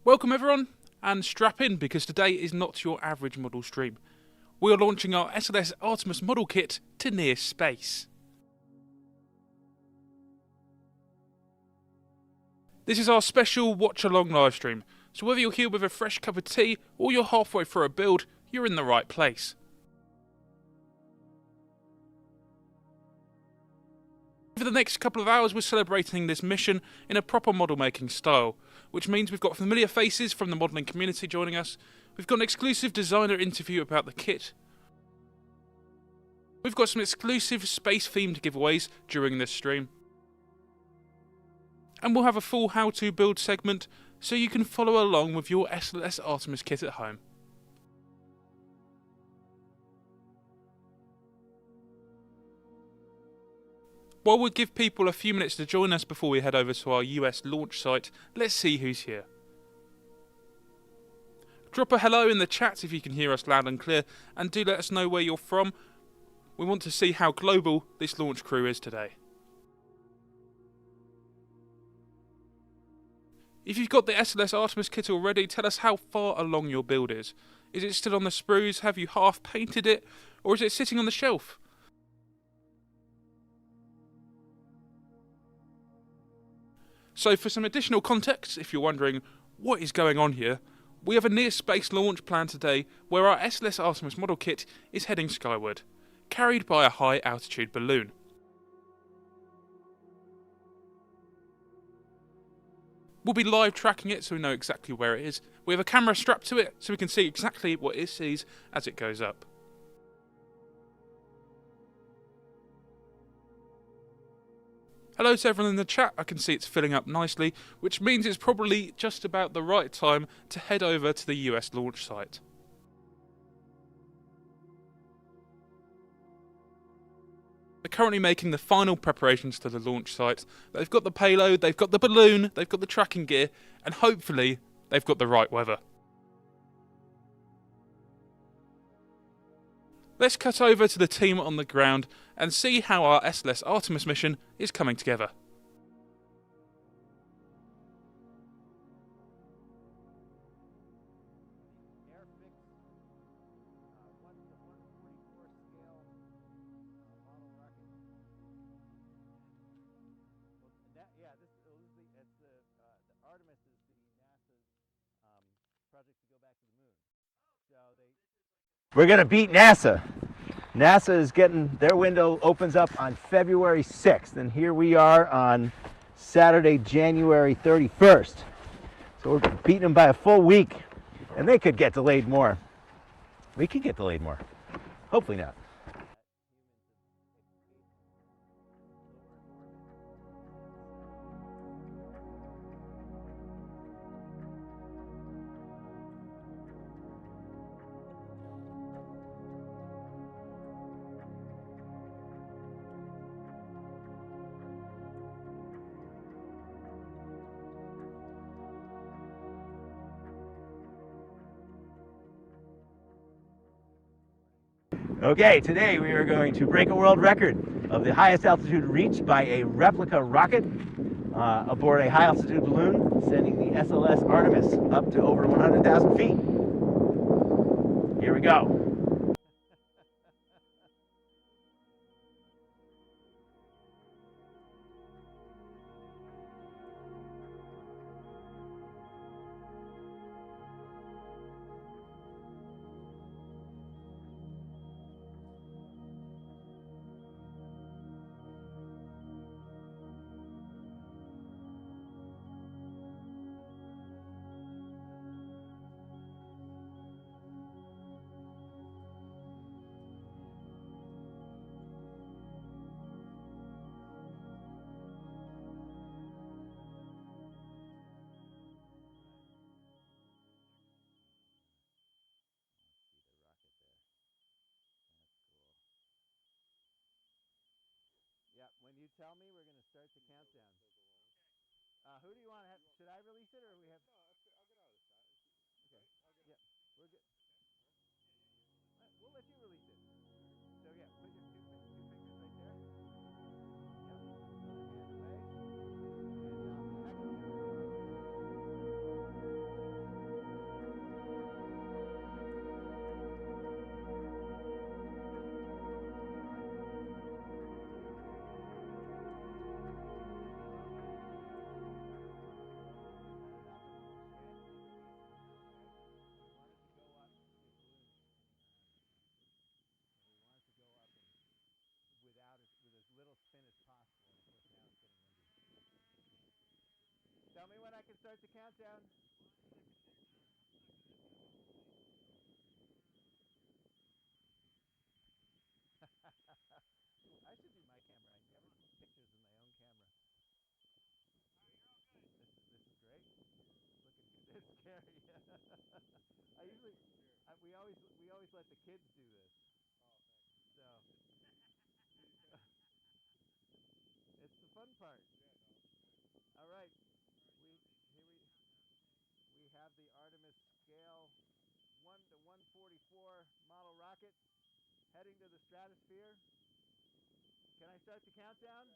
Welcome everyone, and strap in because today is not your average model stream. We are launching our SLS Artemis model kit to near space. This is our special watch-along livestream, so whether you're here with a fresh cup of tea or you're halfway through a build, you're in the right place. For the next couple of hours we're celebrating this mission in a proper model making style, which means we've got familiar faces from the modelling community joining us, we've got an exclusive designer interview about the kit, we've got some exclusive space themed giveaways during this stream, and we'll have a full how to build segment so you can follow along with your SLS Artemis kit at home. While we'll give people a few minutes to join us before we head over to our US launch site, let's see who's here. Drop a hello in the chat if you can hear us loud and clear, and do let us know where you're from. We want to see how global this launch crew is today. If you've got the SLS Artemis kit already, tell us how far along your build is. Is it still on the sprues? Have you half painted it? Or is it sitting on the shelf? So for some additional context, if you're wondering what is going on here, we have a near space launch planned today where our SLS Artemis model kit is heading skyward, carried by a high altitude balloon. We'll be live tracking it so we know exactly where it is. We have a camera strapped to it so we can see exactly what it sees as it goes up. Hello to everyone in the chat, I can see it's filling up nicely, which means it's probably just about the right time to head over to the US launch site. They're currently making the final preparations to the launch site. They've got the payload, they've got the balloon, they've got the tracking gear, and hopefully they've got the right weather. Let's cut over to the team on the ground and see how our SLS Artemis mission is coming together. Artemis is NASA's project to go back to the moon. We're going to beat NASA. NASA is getting, their window opens up on February 6th, and here we are on Saturday, January 31st. So we're beating them by a full week, and they could get delayed more. We could get delayed more. Hopefully not. Okay, today we are going to break a world record of the highest altitude reached by a replica rocket aboard a high altitude balloon, sending the SLS Artemis up to over 100,000 feet. Here we go. Yeah, when you tell me, we're going to start the countdown. Who do you want to have? Should I release it, or we have? No, I'll get out of the shot. Okay. Yeah, we're good. We'll let you release it. So yeah, put your two fingers right there. Yep. Hand away. And Tell me when I can start the countdown. I should do my camera. I never take pictures with my own camera. This is great. Look at it's scary. I usually we always let the kids do this. So it's the fun part. All right. We have the Artemis scale 1 to 144 model rocket heading to the stratosphere. Can I start the countdown?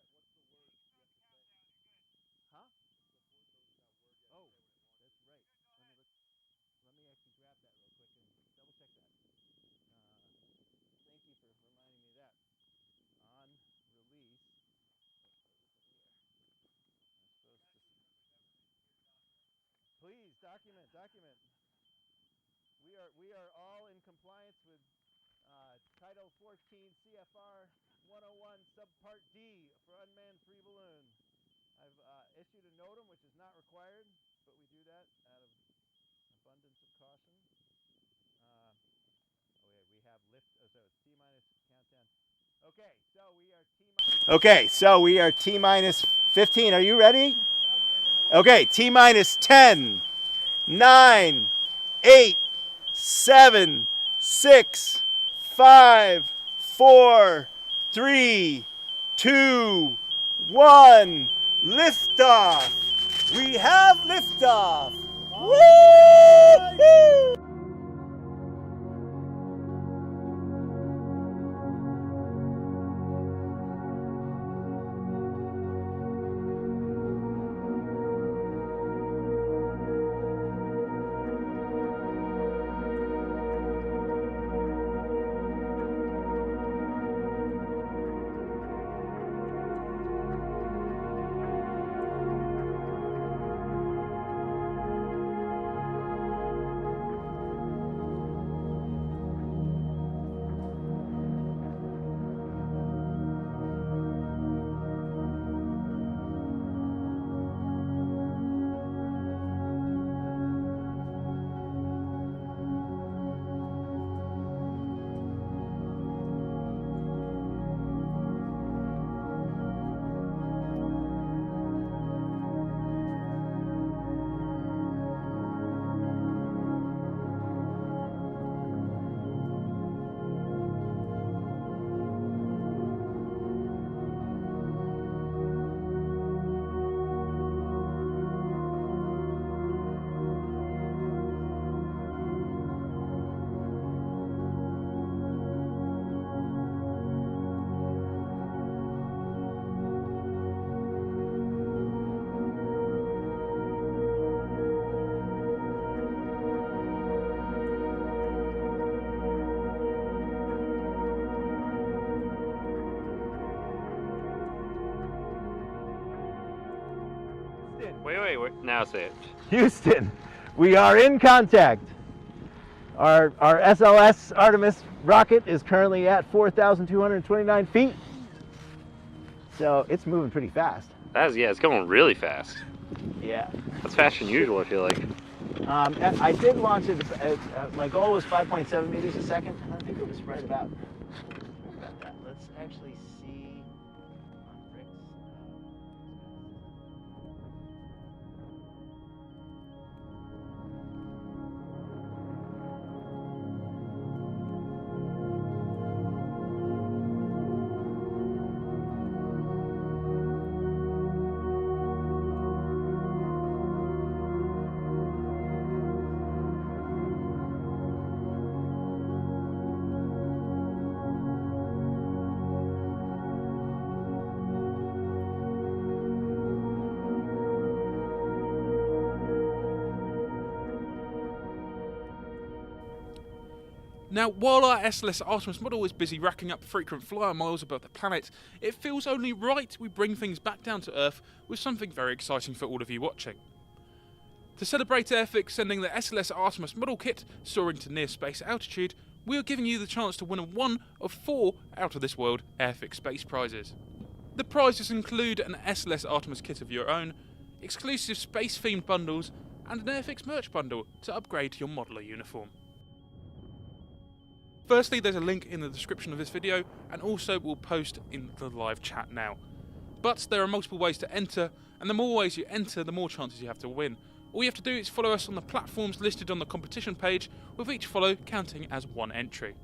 Huh? Oh, that's right. Let me actually grab that real quick and double check that. Thank you for reminding me of that. On release. I'm supposed to. Please document. We are all in compliance with Title 14 CFR 101 Subpart D for unmanned free balloon. I've issued a NOTAM, which is not required, but we do that out of abundance of caution. We have lift. So it's T minus countdown. Okay, so we are T minus 15. Are you ready? Okay, T minus 10, 9, 8, 7, 6, 5, 4, 3, 2, 1. Liftoff. We have liftoff. Woo! Wait. Now say it. Houston, we are in contact. Our SLS Artemis rocket is currently at 4,229 feet. So it's moving pretty fast. It's going really fast. Yeah. That's faster than usual, I feel like. I did launch it, my goal was 5.7 meters a second. I think it was right about that. Let's actually see on Rick's. Now, while our SLS Artemis model is busy racking up frequent flyer miles above the planet, it feels only right we bring things back down to Earth with something very exciting for all of you watching. To celebrate Airfix sending the SLS Artemis model kit soaring to near space altitude, we are giving you the chance to win one of 4 out-of-this-world Airfix Space prizes. The prizes include an SLS Artemis kit of your own, exclusive space-themed bundles, and an Airfix merch bundle to upgrade your modeler uniform. Firstly, there's a link in the description of this video, and also we'll post in the live chat now. But there are multiple ways to enter, and the more ways you enter, the more chances you have to win. All you have to do is follow us on the platforms listed on the competition page, with each follow counting as one entry.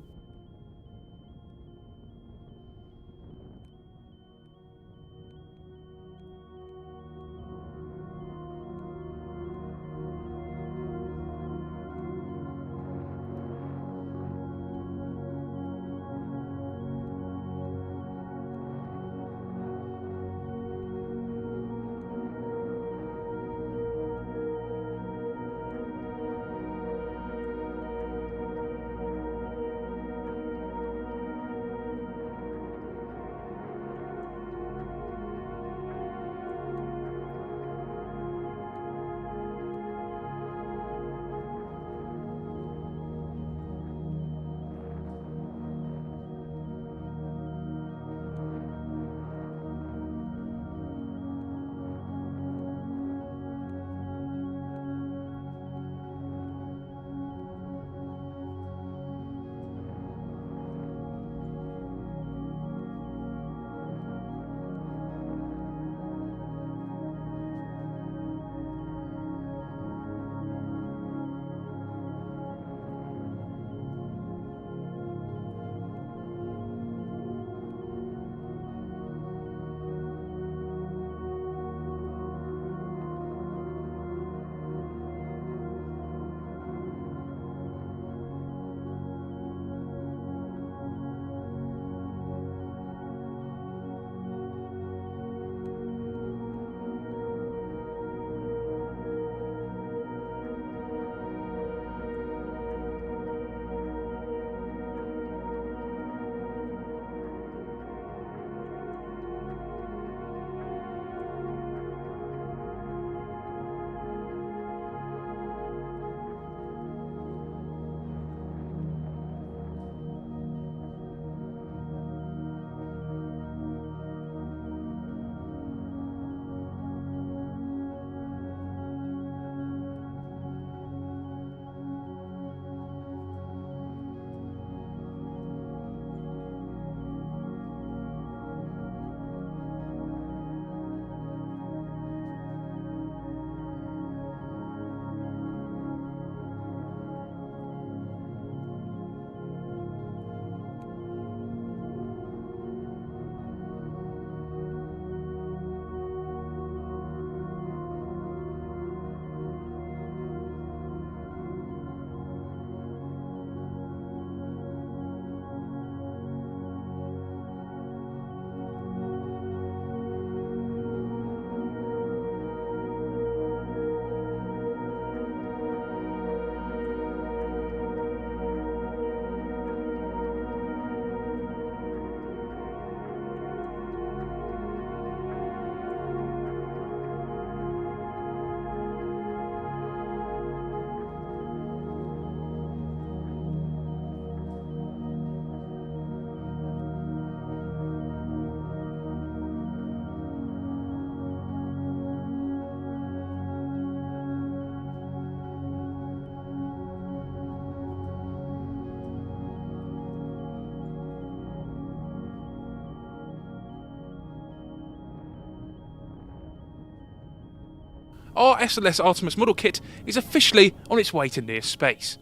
Our SLS Artemis model kit is officially on its way to near space.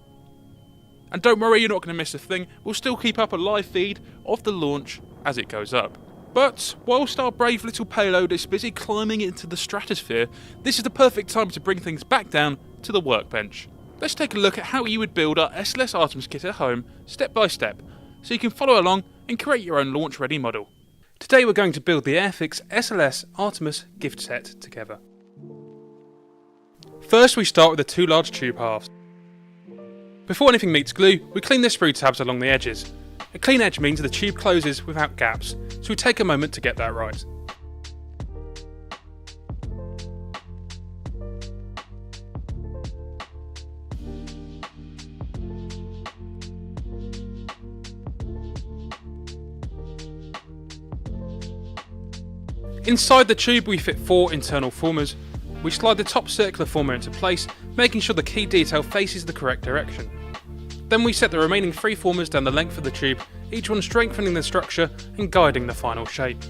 And don't worry, you're not going to miss a thing, we'll still keep up a live feed of the launch as it goes up. But whilst our brave little payload is busy climbing into the stratosphere, this is the perfect time to bring things back down to the workbench. Let's take a look at how you would build our SLS Artemis kit at home, step by step, so you can follow along and create your own launch ready model. Today we're going to build the Airfix SLS Artemis gift set together. First we start with the two large tube halves. Before anything meets glue, we clean the sprue tabs along the edges. A clean edge means the tube closes without gaps, so we take a moment to get that right. Inside the tube we fit 4 internal formers, We slide the top circular former into place, making sure the key detail faces the correct direction. Then we set the remaining 3 formers down the length of the tube, each one strengthening the structure and guiding the final shape.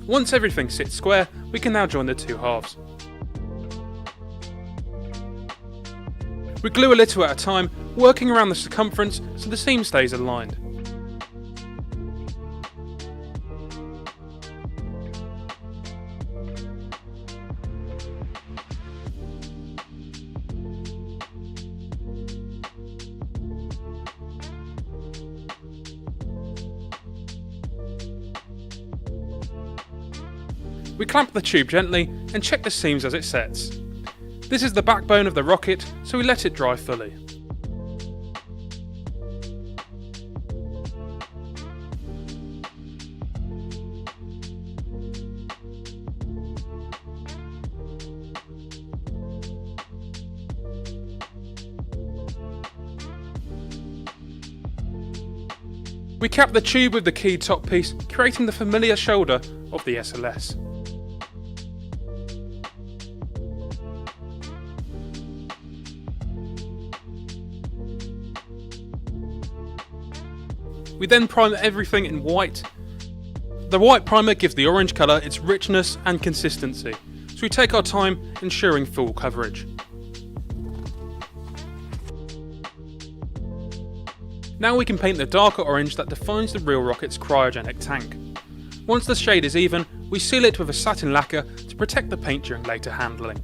Once everything sits square, we can now join the 2 halves. We glue a little at a time, working around the circumference so the seam stays aligned. We clamp the tube gently and check the seams as it sets. This is the backbone of the rocket, so we let it dry fully. We cap the tube with the keyed top piece, creating the familiar shoulder of the SLS. We then prime everything in white. The white primer gives the orange colour its richness and consistency, so we take our time ensuring full coverage. Now we can paint the darker orange that defines the real rocket's cryogenic tank. Once the shade is even, we seal it with a satin lacquer to protect the paint during later handling.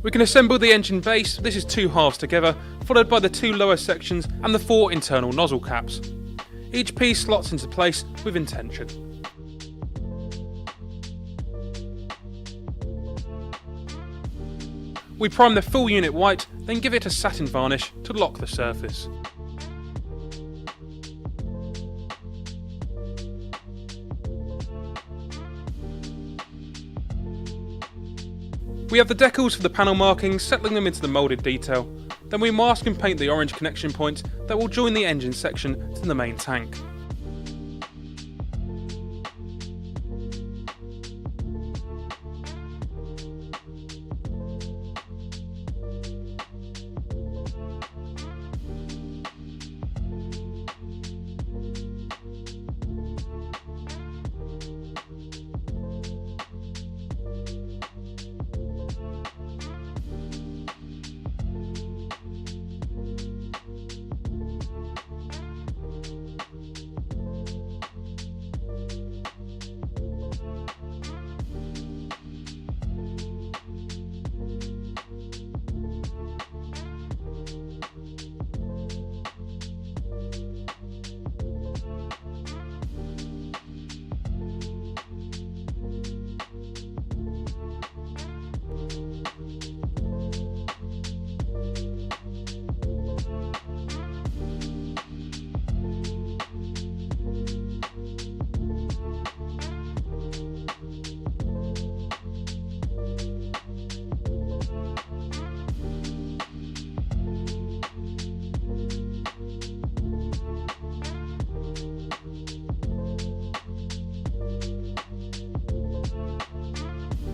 We can assemble the engine base. This is 2 halves together, followed by the 2 lower sections and the 4 internal nozzle caps. Each piece slots into place with intention. We prime the full unit white, then give it a satin varnish to lock the surface. We have the decals for the panel markings, settling them into the moulded detail. Then we mask and paint the orange connection points that will join the engine section to the main tank.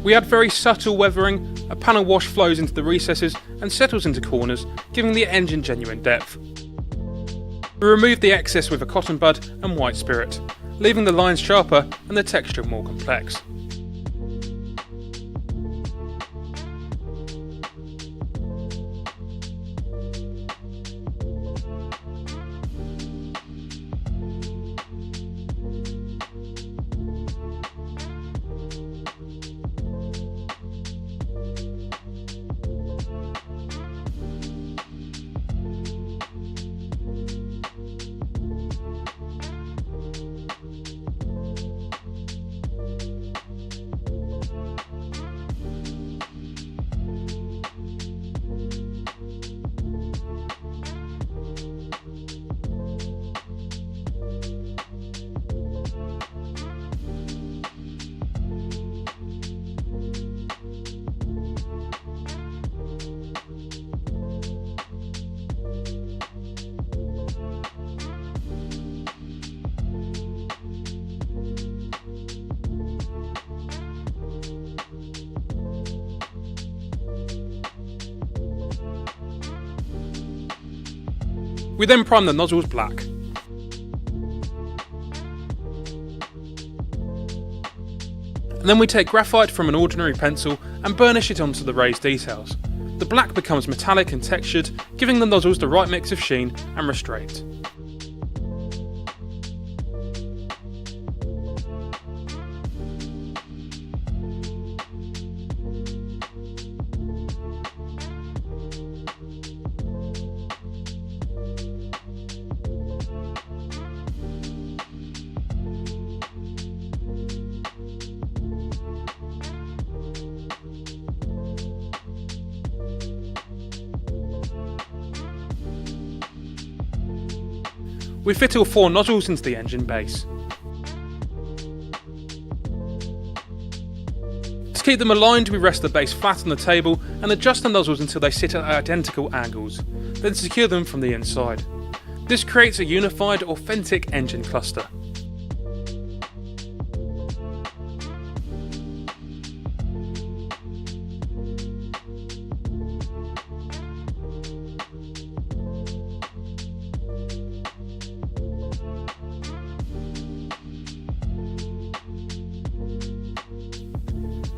We add very subtle weathering. A panel wash flows into the recesses and settles into corners, giving the engine genuine depth. We remove the excess with a cotton bud and white spirit, leaving the lines sharper and the texture more complex. We then prime the nozzles black. And then we take graphite from an ordinary pencil and burnish it onto the raised details. The black becomes metallic and textured, giving the nozzles the right mix of sheen and restraint. We fit all 4 nozzles into the engine base. To keep them aligned, we rest the base flat on the table and adjust the nozzles until they sit at identical angles, then secure them from the inside. This creates a unified, authentic engine cluster.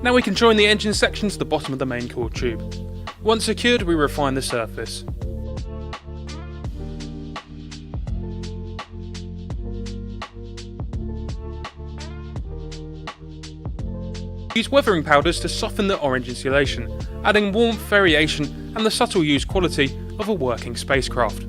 Now we can join the engine section to the bottom of the main core tube. Once secured, we refine the surface. Use weathering powders to soften the orange insulation, adding warmth, variation and the subtle used quality of a working spacecraft.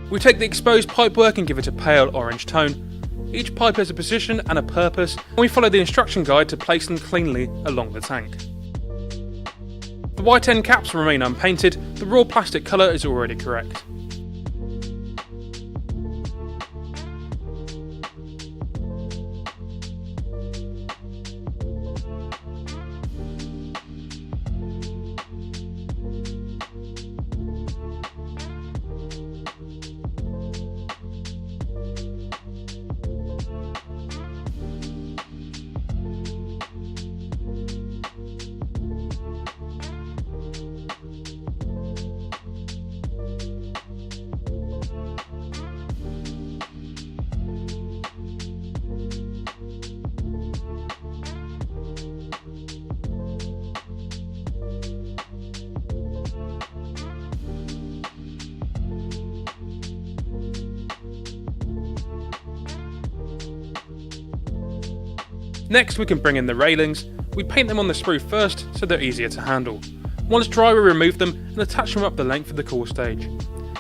We take the exposed pipework and give it a pale orange tone. Each pipe has a position and a purpose, and we follow the instruction guide to place them cleanly along the tank. The white end caps remain unpainted, the raw plastic colour is already correct. Next we can bring in the railings. We paint them on the sprue first so they're easier to handle. Once dry we remove them and attach them up the length of the core stage.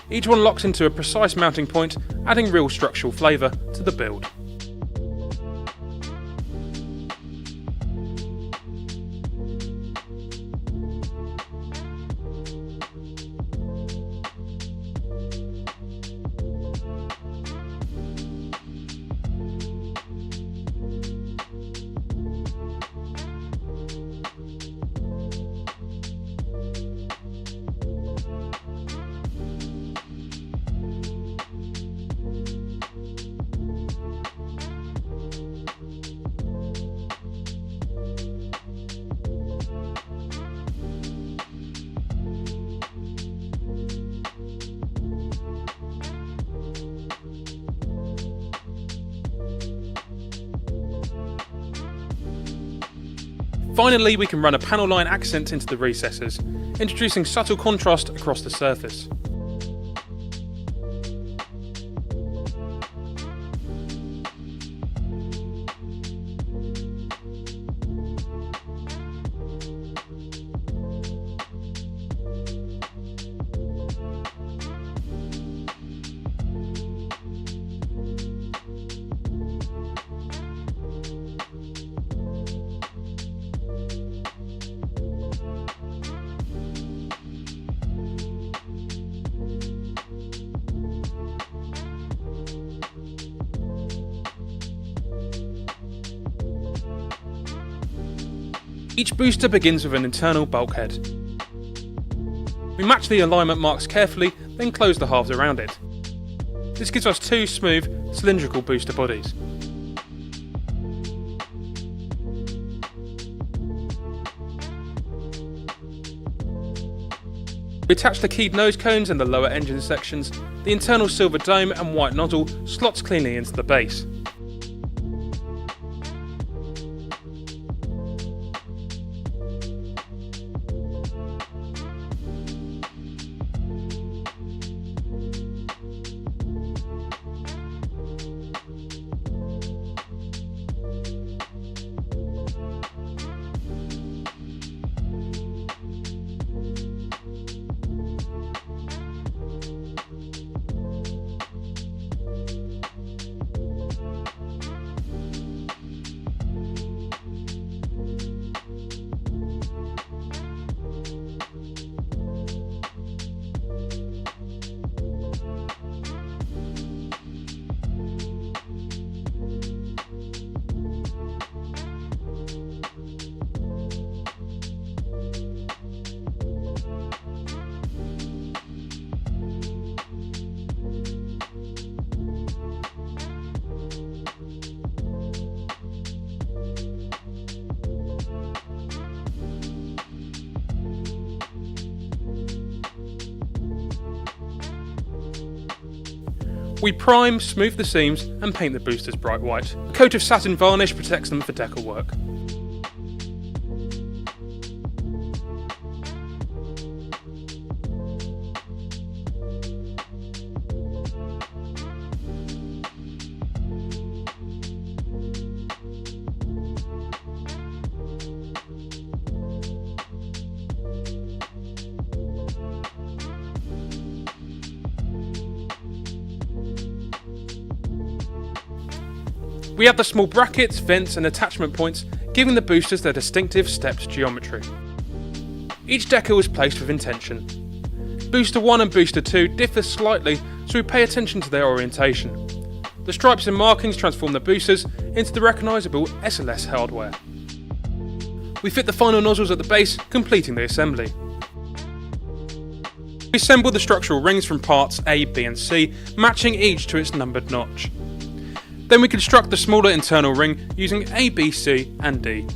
Each one locks into a precise mounting point, adding real structural flavour to the build. Finally, we can run a panel line accent into the recesses, introducing subtle contrast across the surface. Each booster begins with an internal bulkhead. We match the alignment marks carefully, then close the halves around it. This gives us two smooth, cylindrical booster bodies. We attach the keyed nose cones in the lower engine sections. The internal silver dome and white nozzle slots cleanly into the base. We prime, smooth the seams and paint the boosters bright white. A coat of satin varnish protects them for decal work. We have the small brackets, vents and attachment points, giving the boosters their distinctive stepped geometry. Each decal is placed with intention. Booster 1 and Booster 2 differ slightly, so we pay attention to their orientation. The stripes and markings transform the boosters into the recognisable SLS hardware. We fit the final nozzles at the base, completing the assembly. We assemble the structural rings from parts A, B and C, matching each to its numbered notch. Then we construct the smaller internal ring using A, B, C and D.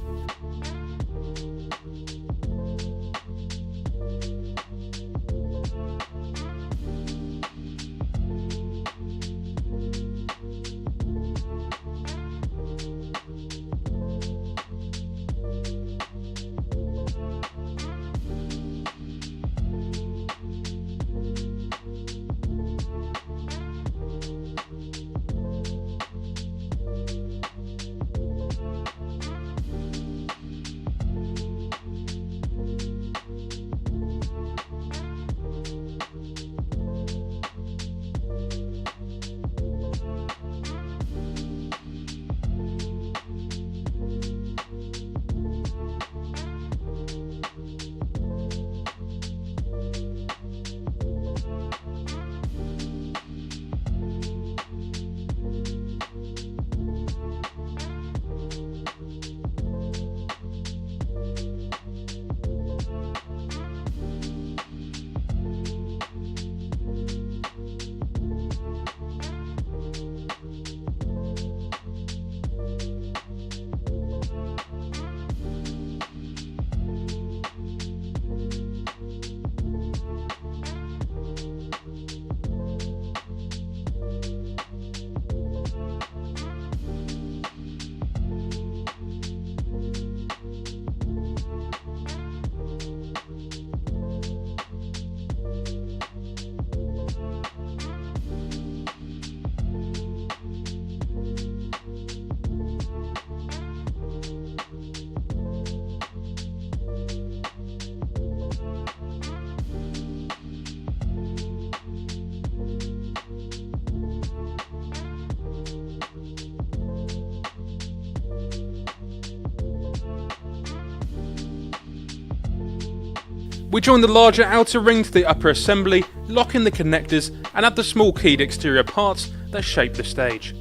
We join the larger outer ring to the upper assembly, lock in the connectors and add the small keyed exterior parts that shape the stage.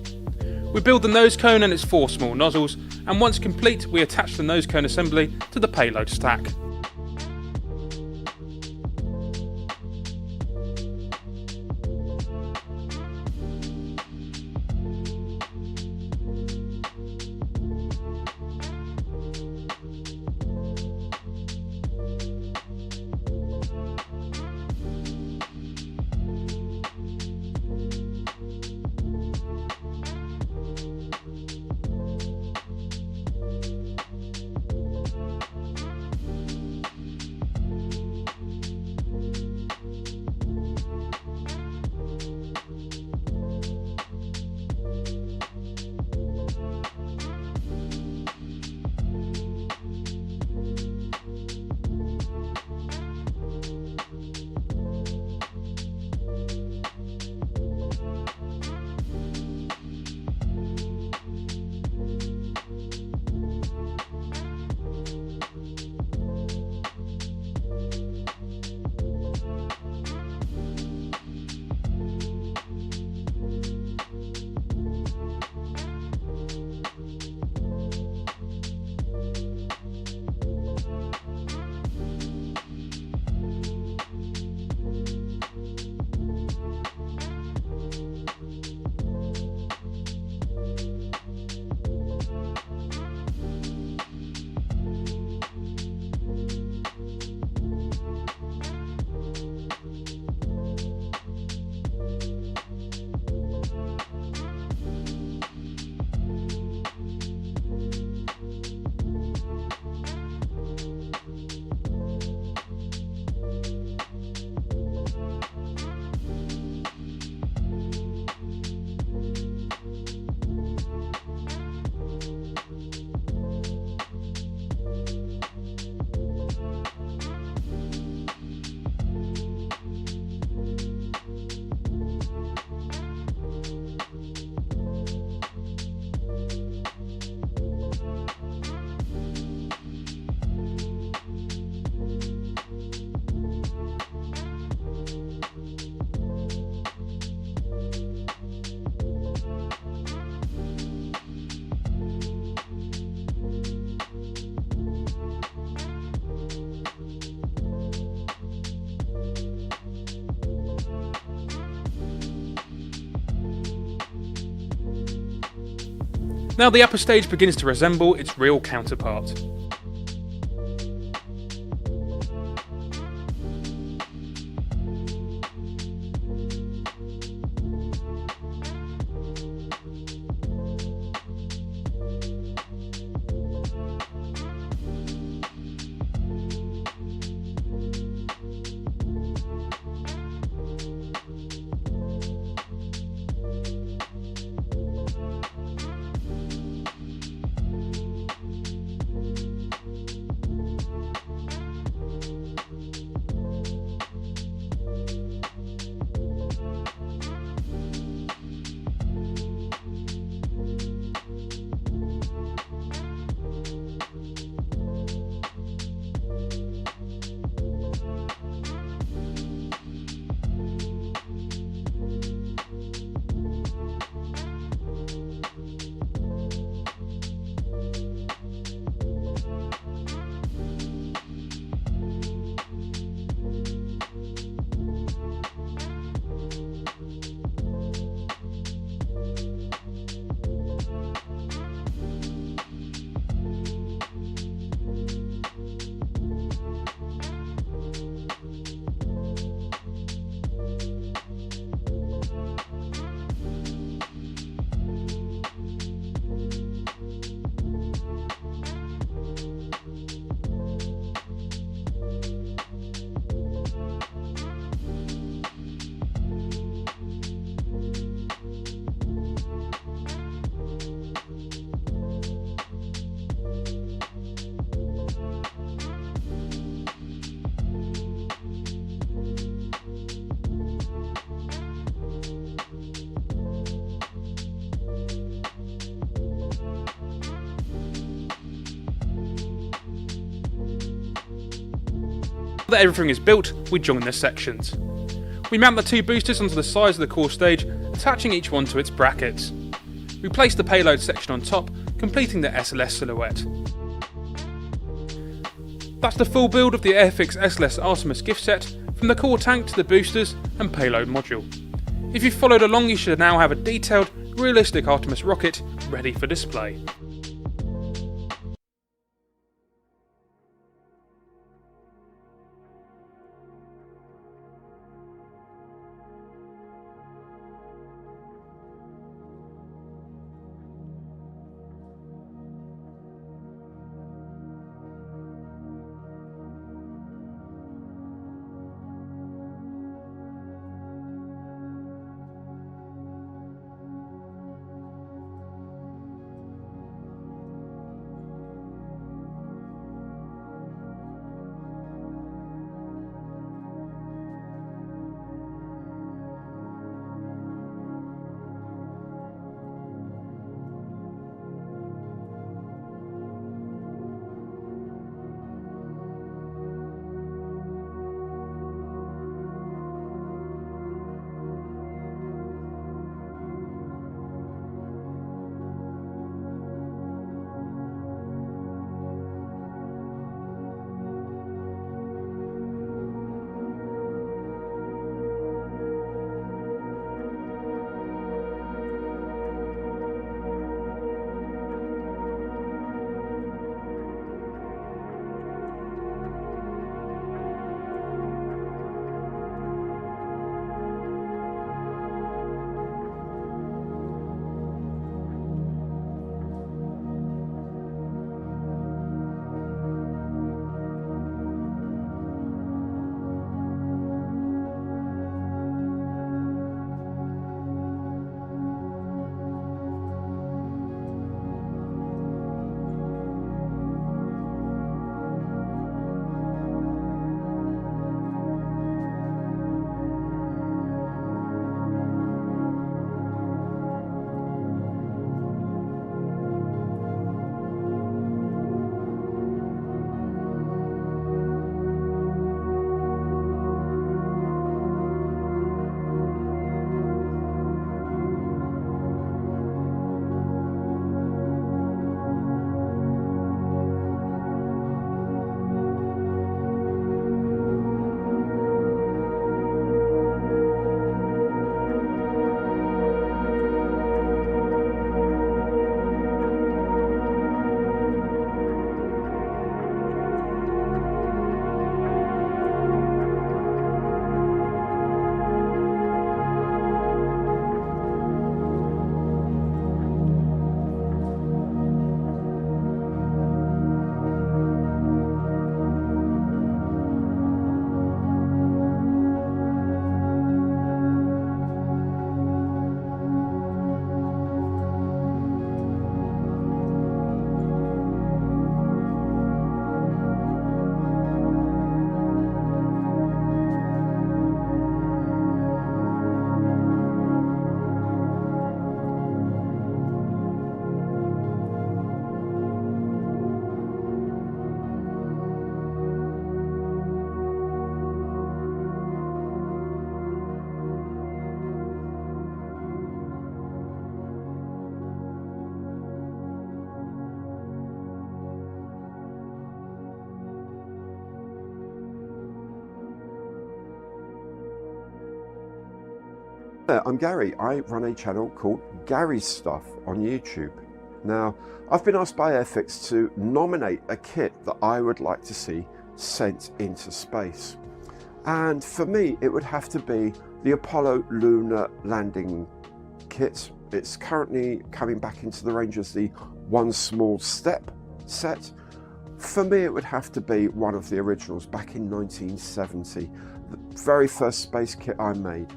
We build the nose cone and its 4 small nozzles, and once complete we attach the nose cone assembly to the payload stack. Now the upper stage begins to resemble its real counterpart. Now that everything is built, we join the sections. We mount the 2 boosters onto the sides of the core stage, attaching each one to its brackets. We place the payload section on top, completing the SLS silhouette. That's the full build of the Airfix SLS Artemis gift set, from the core tank to the boosters and payload module. If you've followed along, you should now have a detailed, realistic Artemis rocket ready for display. I'm Gary. I run a channel called Gary's Stuff on YouTube. Now, I've been asked by Airfix to nominate a kit that I would like to see sent into space. And for me, it would have to be the Apollo lunar landing kit. It's currently coming back into the range as the One Small Step set. For me, it would have to be one of the originals back in 1970, the very first space kit I made.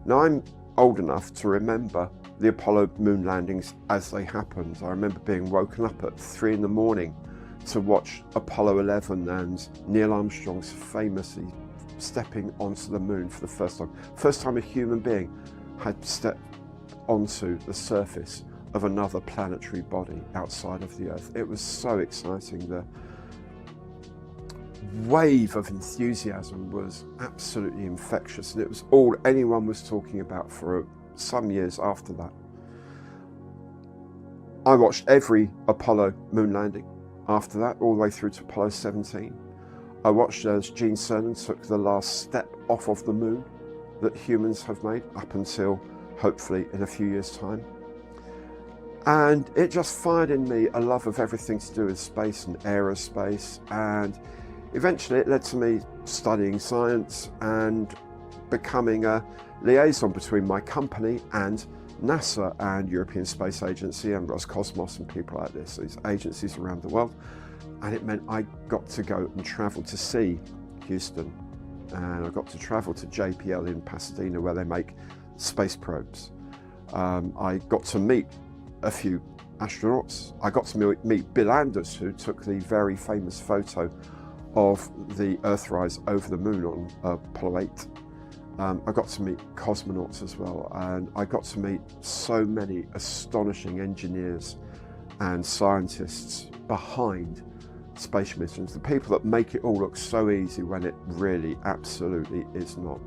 Now, I'm old enough to remember the Apollo moon landings as they happened. I remember being woken up at 3 in the morning to watch Apollo 11 and Neil Armstrong's famously stepping onto the moon for the first time. First time a human being had stepped onto the surface of another planetary body outside of the Earth. It was so exciting. wave of enthusiasm was absolutely infectious, and it was all anyone was talking about for some years after that. I watched every Apollo moon landing after that, all the way through to Apollo 17. I watched as Gene Cernan took the last step off of the moon that humans have made up until hopefully in a few years' time. And it just fired in me a love of everything to do with space and aerospace, and eventually it led to me studying science and becoming a liaison between my company and NASA and European Space Agency and Roscosmos and people like this, these agencies around the world. And it meant I got to go and travel to see Houston, and I got to travel to JPL in Pasadena where they make space probes. I got to meet a few astronauts. I got to meet Bill Anders, who took the very famous photo of the Earthrise over the moon on Apollo 8. I got to meet cosmonauts as well, and I got to meet so many astonishing engineers and scientists behind space missions, the people that make it all look so easy when it really absolutely is not.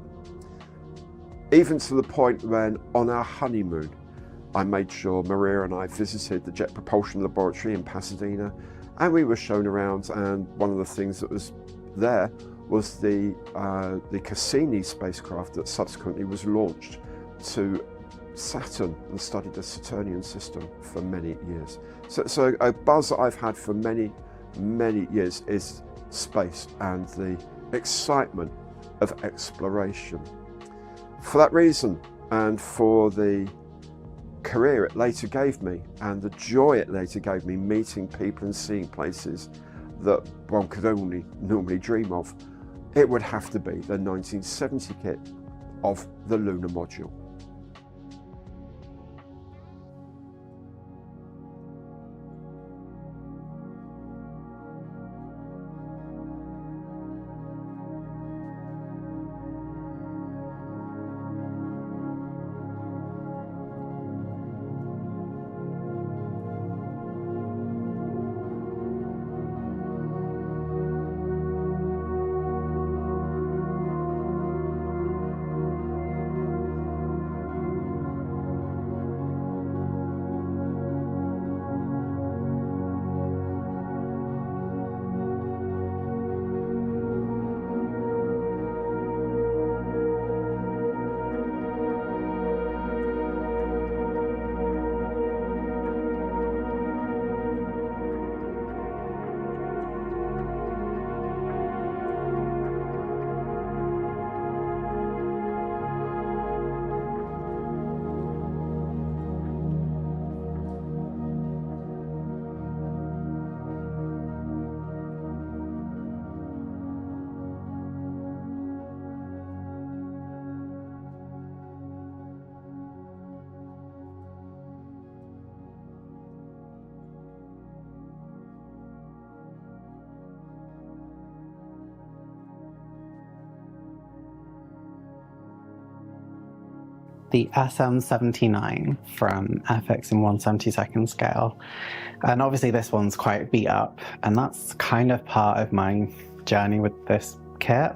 Even to the point when on our honeymoon, I made sure Maria and I visited the Jet Propulsion Laboratory in Pasadena, and we were shown around, and one of the things that was there was the Cassini spacecraft that subsequently was launched to Saturn and studied the Saturnian system for many years. So a buzz that I've had for many years is space and the excitement of exploration. For that reason, and for the career it later gave me, and the joy it later gave me meeting people and seeing places that one could only normally dream of, it would have to be the 1970 kit of the lunar module. The SM79 from Airfix in 1/72nd scale. And obviously this one's quite beat up, and that's kind of part of my journey with this kit.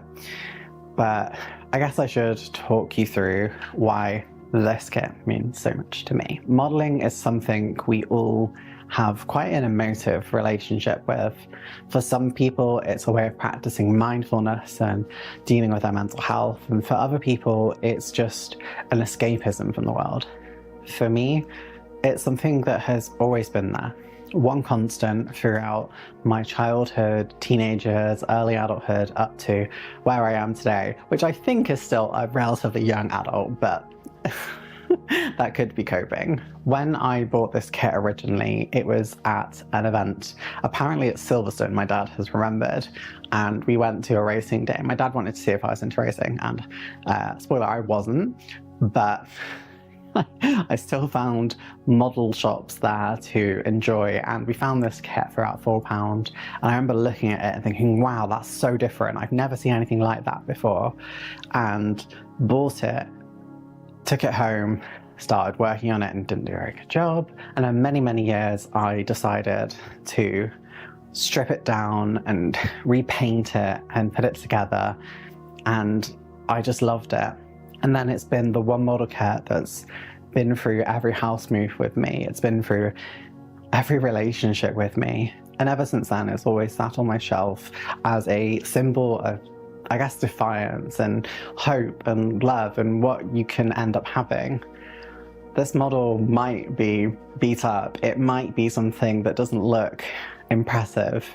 But I guess I should talk you through why this kit means so much to me. Modeling is something we all have quite an emotive relationship with. For some people, it's a way of practicing mindfulness and dealing with their mental health, and for other people, it's just an escapism from the world. For me, it's something that has always been there. One constant throughout my childhood, teenage years, early adulthood, up to where I am today, which I think is still a relatively young adult, but that could be coping. When I bought this kit originally, it was at an event, apparently at Silverstone, my dad has remembered, and we went to a racing day. My dad wanted to see if I was into racing, and spoiler, I wasn't, but I still found model shops there to enjoy, and we found this kit for about £4, and I remember looking at it and thinking, wow, that's so different. I've never seen anything like that before, and bought it. Took it home, started working on it and didn't do a very good job. And in many years, I decided to strip it down and repaint it and put it together, and I just loved it. And then it's been the one model kit that's been through every house move with me. It's been through every relationship with me. And ever since then, it's always sat on my shelf as a symbol of, I guess, defiance and hope and love and what you can end up having. This model might be beat up. It might be something that doesn't look impressive.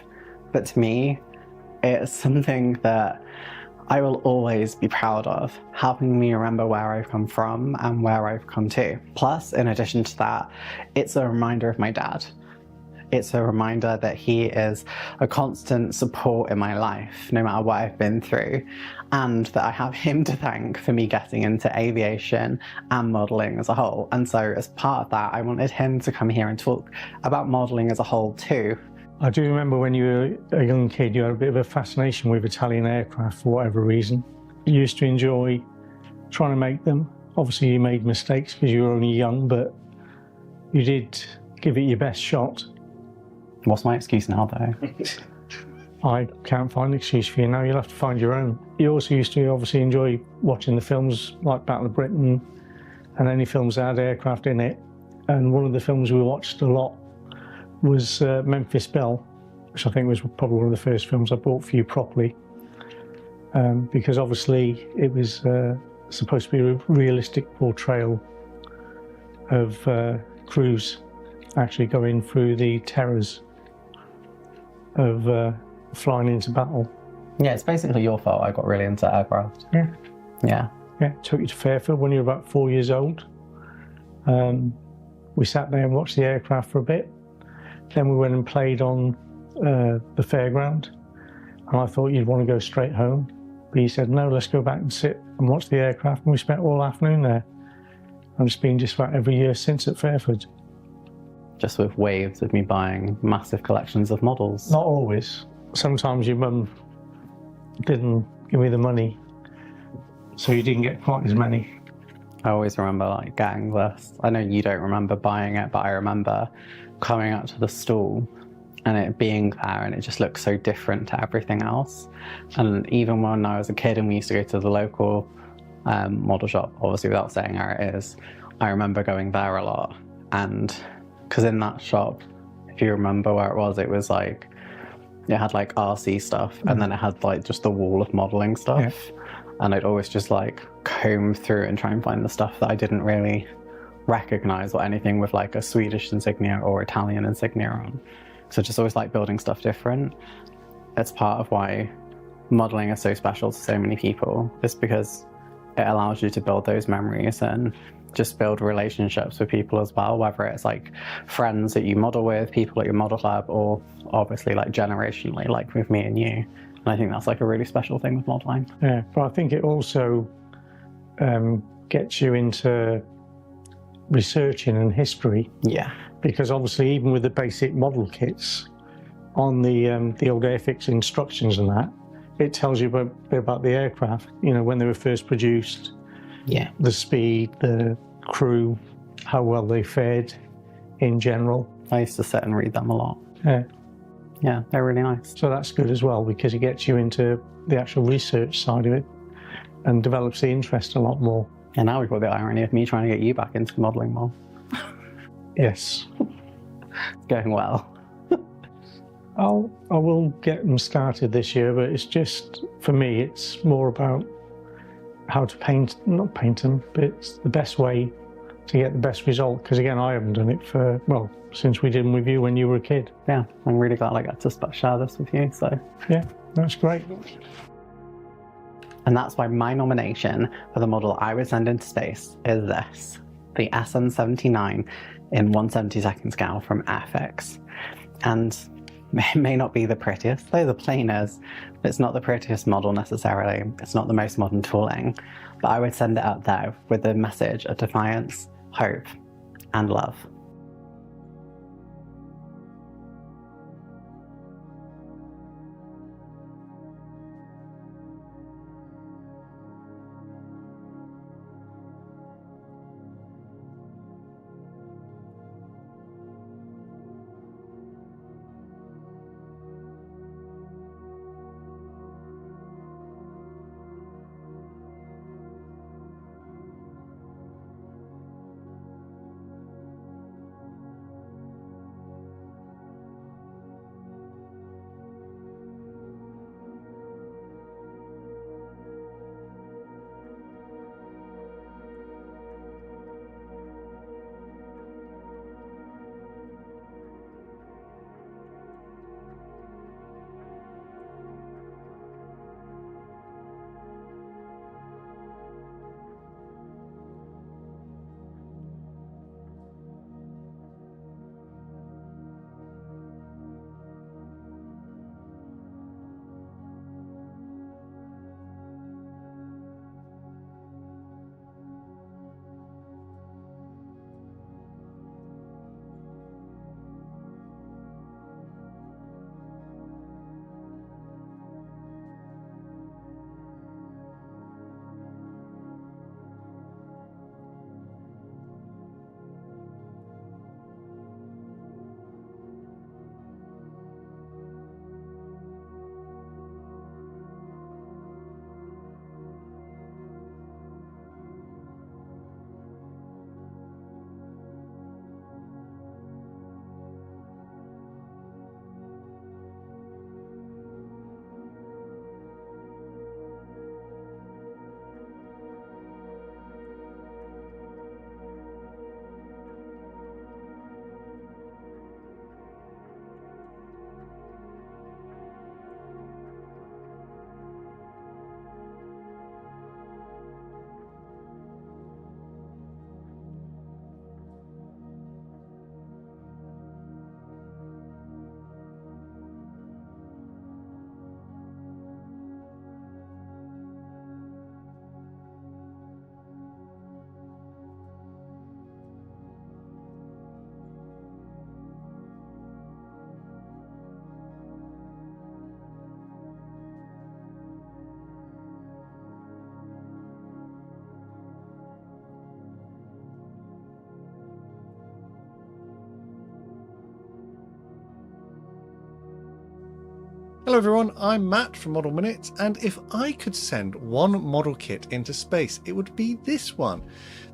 But to me, it's something that I will always be proud of, helping me remember where I've come from and where I've come to. Plus, in addition to that, it's a reminder of my dad. It's a reminder that he is a constant support in my life, no matter what I've been through, and that I have him to thank for me getting into aviation and modelling as a whole. And so as part of that, I wanted him to come here and talk about modelling as a whole too. I do remember when you were a young kid, you had a bit of a fascination with Italian aircraft for whatever reason. You used to enjoy trying to make them. Obviously you made mistakes because you were only young, but you did give it your best shot. What's my excuse now though? I can't find an excuse for you now, you'll have to find your own. You also used to obviously enjoy watching the films like Battle of Britain and any films that had aircraft in it. And one of the films we watched a lot was Memphis Belle, which I think was probably one of the first films I bought for you properly, because obviously it was supposed to be a realistic portrayal of crews actually going through the terrors of flying into battle. Yeah, it's basically your fault I got really into aircraft. Yeah. Yeah. Yeah, took you to Fairfield when you were about 4 years old. We sat there and watched the aircraft for a bit. Then we went and played on the fairground, and I thought you'd want to go straight home. But you said, no, let's go back and sit and watch the aircraft, and we spent all afternoon there. And it's been just about every year since at Fairfield. Just with waves of me buying massive collections of models. Not always. Sometimes your mum didn't give me the money, so you didn't get quite as many. I always remember like getting this. I know you don't remember buying it, but I remember coming up to the stall and it being there, and it just looks so different to everything else. And even when I was a kid and we used to go to the local model shop, obviously without saying where it is, I remember going there a lot. And because in that shop, if you remember where it was like, it had like RC stuff, and then it had like just the wall of modelling stuff. Yeah. And I'd always just like comb through and try and find the stuff that I didn't really recognise, or anything with like a Swedish insignia or Italian insignia on. So just always like building stuff different. It's part of why modelling is so special to so many people, just because it allows you to build those memories and just build relationships with people as well, whether it's like friends that you model with, people at your model club, or obviously like generationally, like with me and you. And I think that's like a really special thing with modelling. Yeah, but I think it also gets you into researching and history. Yeah. Because obviously even with the basic model kits, on the old Airfix instructions and that, it tells you a bit about the aircraft, you know, when they were first produced. Yeah. The speed, the crew, how well they fared in general. I used to sit and read them a lot. Yeah. Yeah, they're really nice. So that's good as well, because it gets you into the actual research side of it and develops the interest a lot more. And now we've got the irony of me trying to get you back into modelling more. Yes. It's going well. I will get them started this year, but it's just, for me, it's more about how to not paint them, but it's the best way to get the best result. Because again, I haven't done it for, well, since we did them with you when you were a kid. Yeah, I'm really glad I got to share this with you, so. Yeah, that's great. And that's why my nomination for the model I would send into space is this, the SN79 in 1/72nd scale from Airfix. And it may not be the prettiest, though the plane is. It's not the prettiest model necessarily. It's not the most modern tooling, but I would send it up there with the message of defiance, hope, and love. Hello everyone, I'm Matt from Model Minutes, and if I could send one model kit into space, it would be this one.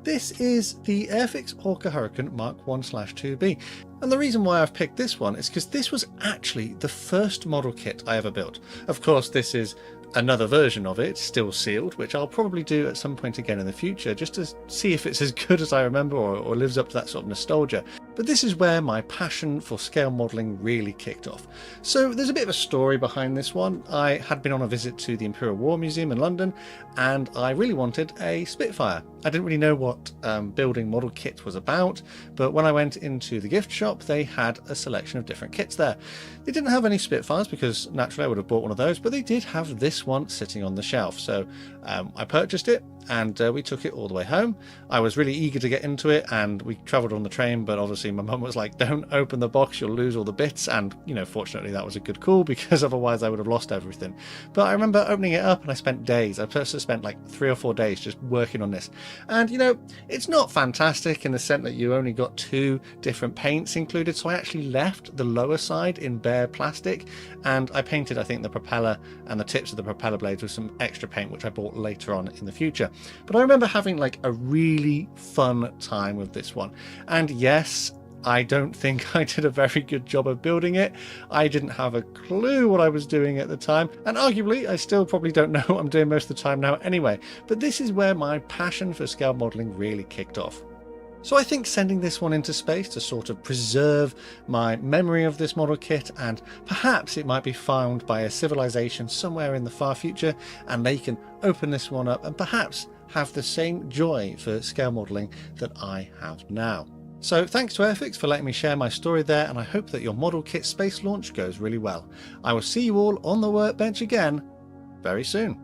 This is the Airfix Orca Hurricane Mark 1/2B, and the reason why I've picked this one is because this was actually the first model kit I ever built. Of course, this is another version of it, still sealed, which I'll probably do at some point again in the future, just to see if it's as good as I remember or lives up to that sort of nostalgia. But this is where my passion for scale modelling really kicked off. So there's a bit of a story behind this one. I had been on a visit to the Imperial War Museum in London, and I really wanted a Spitfire. I didn't really know what building model kit was about, but when I went into the gift shop, they had a selection of different kits there. They didn't have any Spitfires because naturally I would have bought one of those, but they did have this one sitting on the shelf. So I purchased it, and we took it all the way home. I was really eager to get into it, and we travelled on the train, but obviously my mum was like, don't open the box, you'll lose all the bits. And you know, fortunately that was a good call, because otherwise I would have lost everything. But I remember opening it up, and I spent days. I personally spent like 3 or 4 days just working on this. And you know, it's not fantastic in the sense that you only got 2 different paints included, so I actually left the lower side in bare plastic, and I painted, I think, the propeller and the tips of the propeller blades with some extra paint, which I bought later on in the future. But I remember having like a really fun time with this one. And yes, I don't think I did a very good job of building it. I didn't have a clue what I was doing at the time, and arguably I still probably don't know what I'm doing most of the time now anyway. But this is where my passion for scale modelling really kicked off. So I think sending this one into space to sort of preserve my memory of this model kit, and perhaps it might be found by a civilization somewhere in the far future, and they can open this one up and perhaps have the same joy for scale modelling that I have now. So thanks to Airfix for letting me share my story there, and I hope that your model kit space launch goes really well. I will see you all on the workbench again very soon.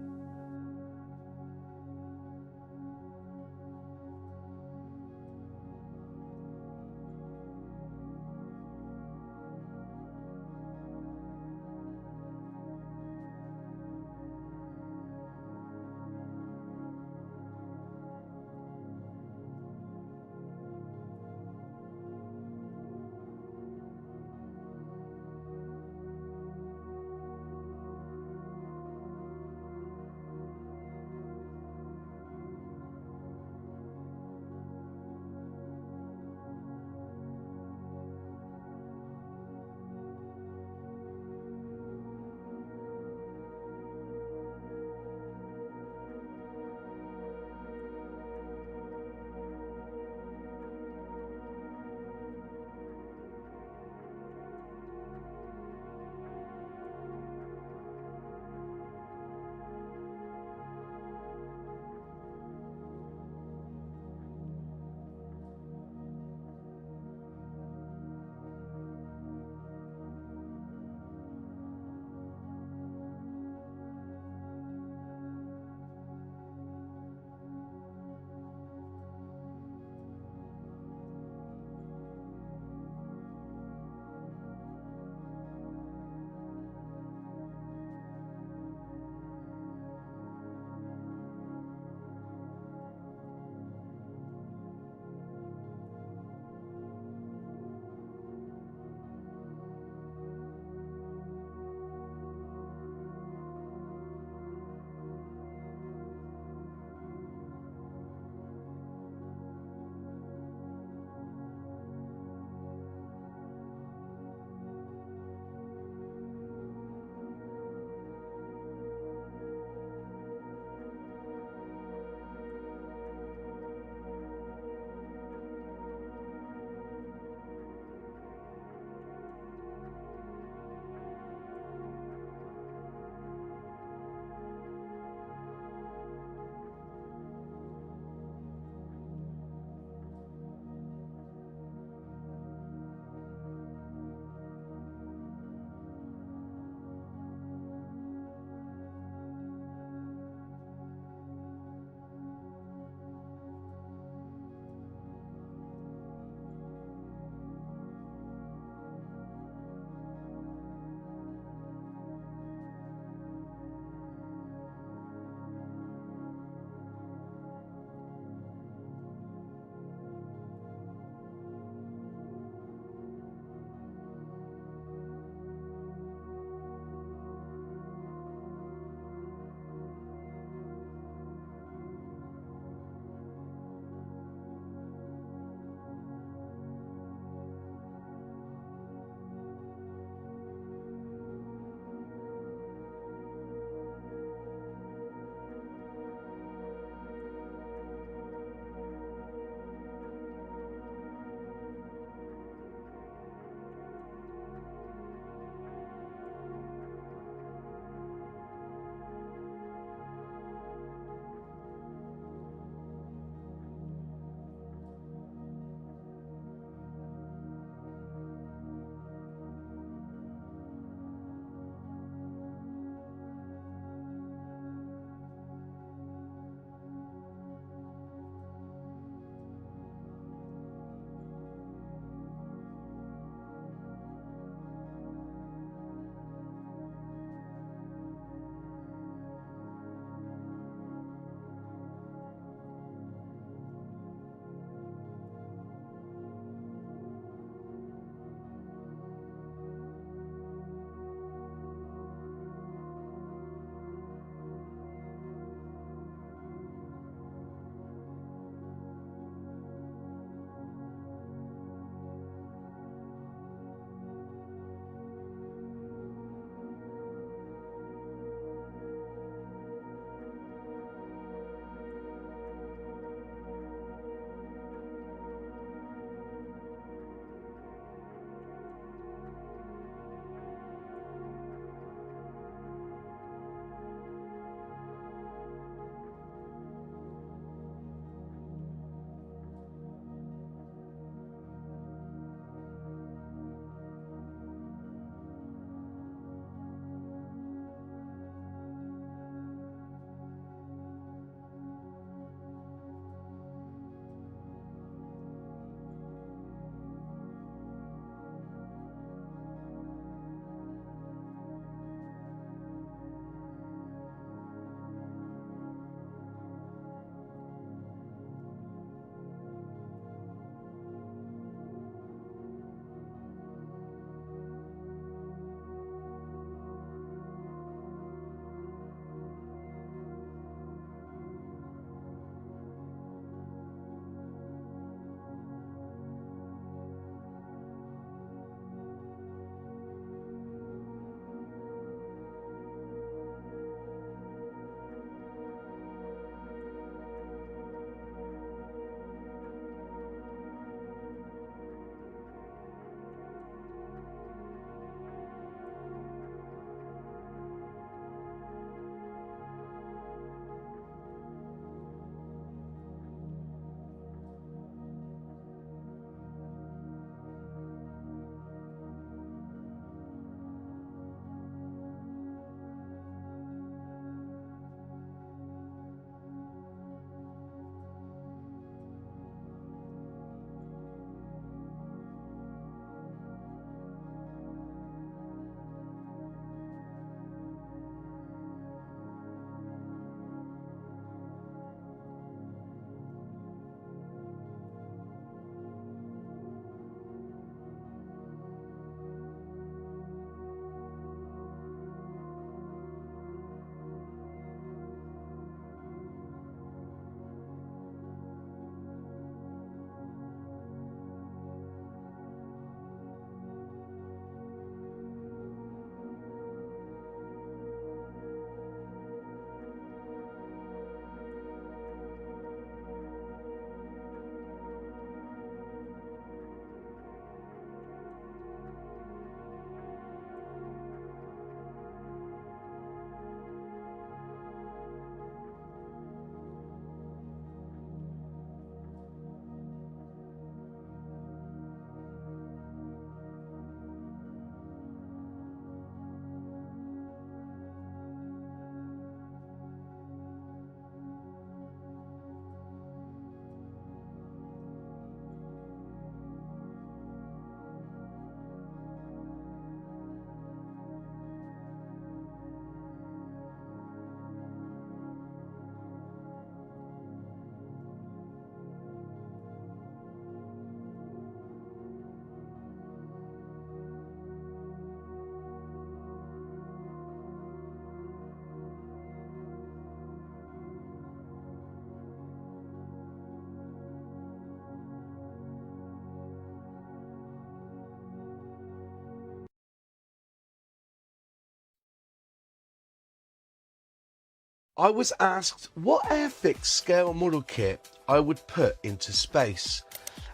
I was asked what Airfix scale model kit I would put into space,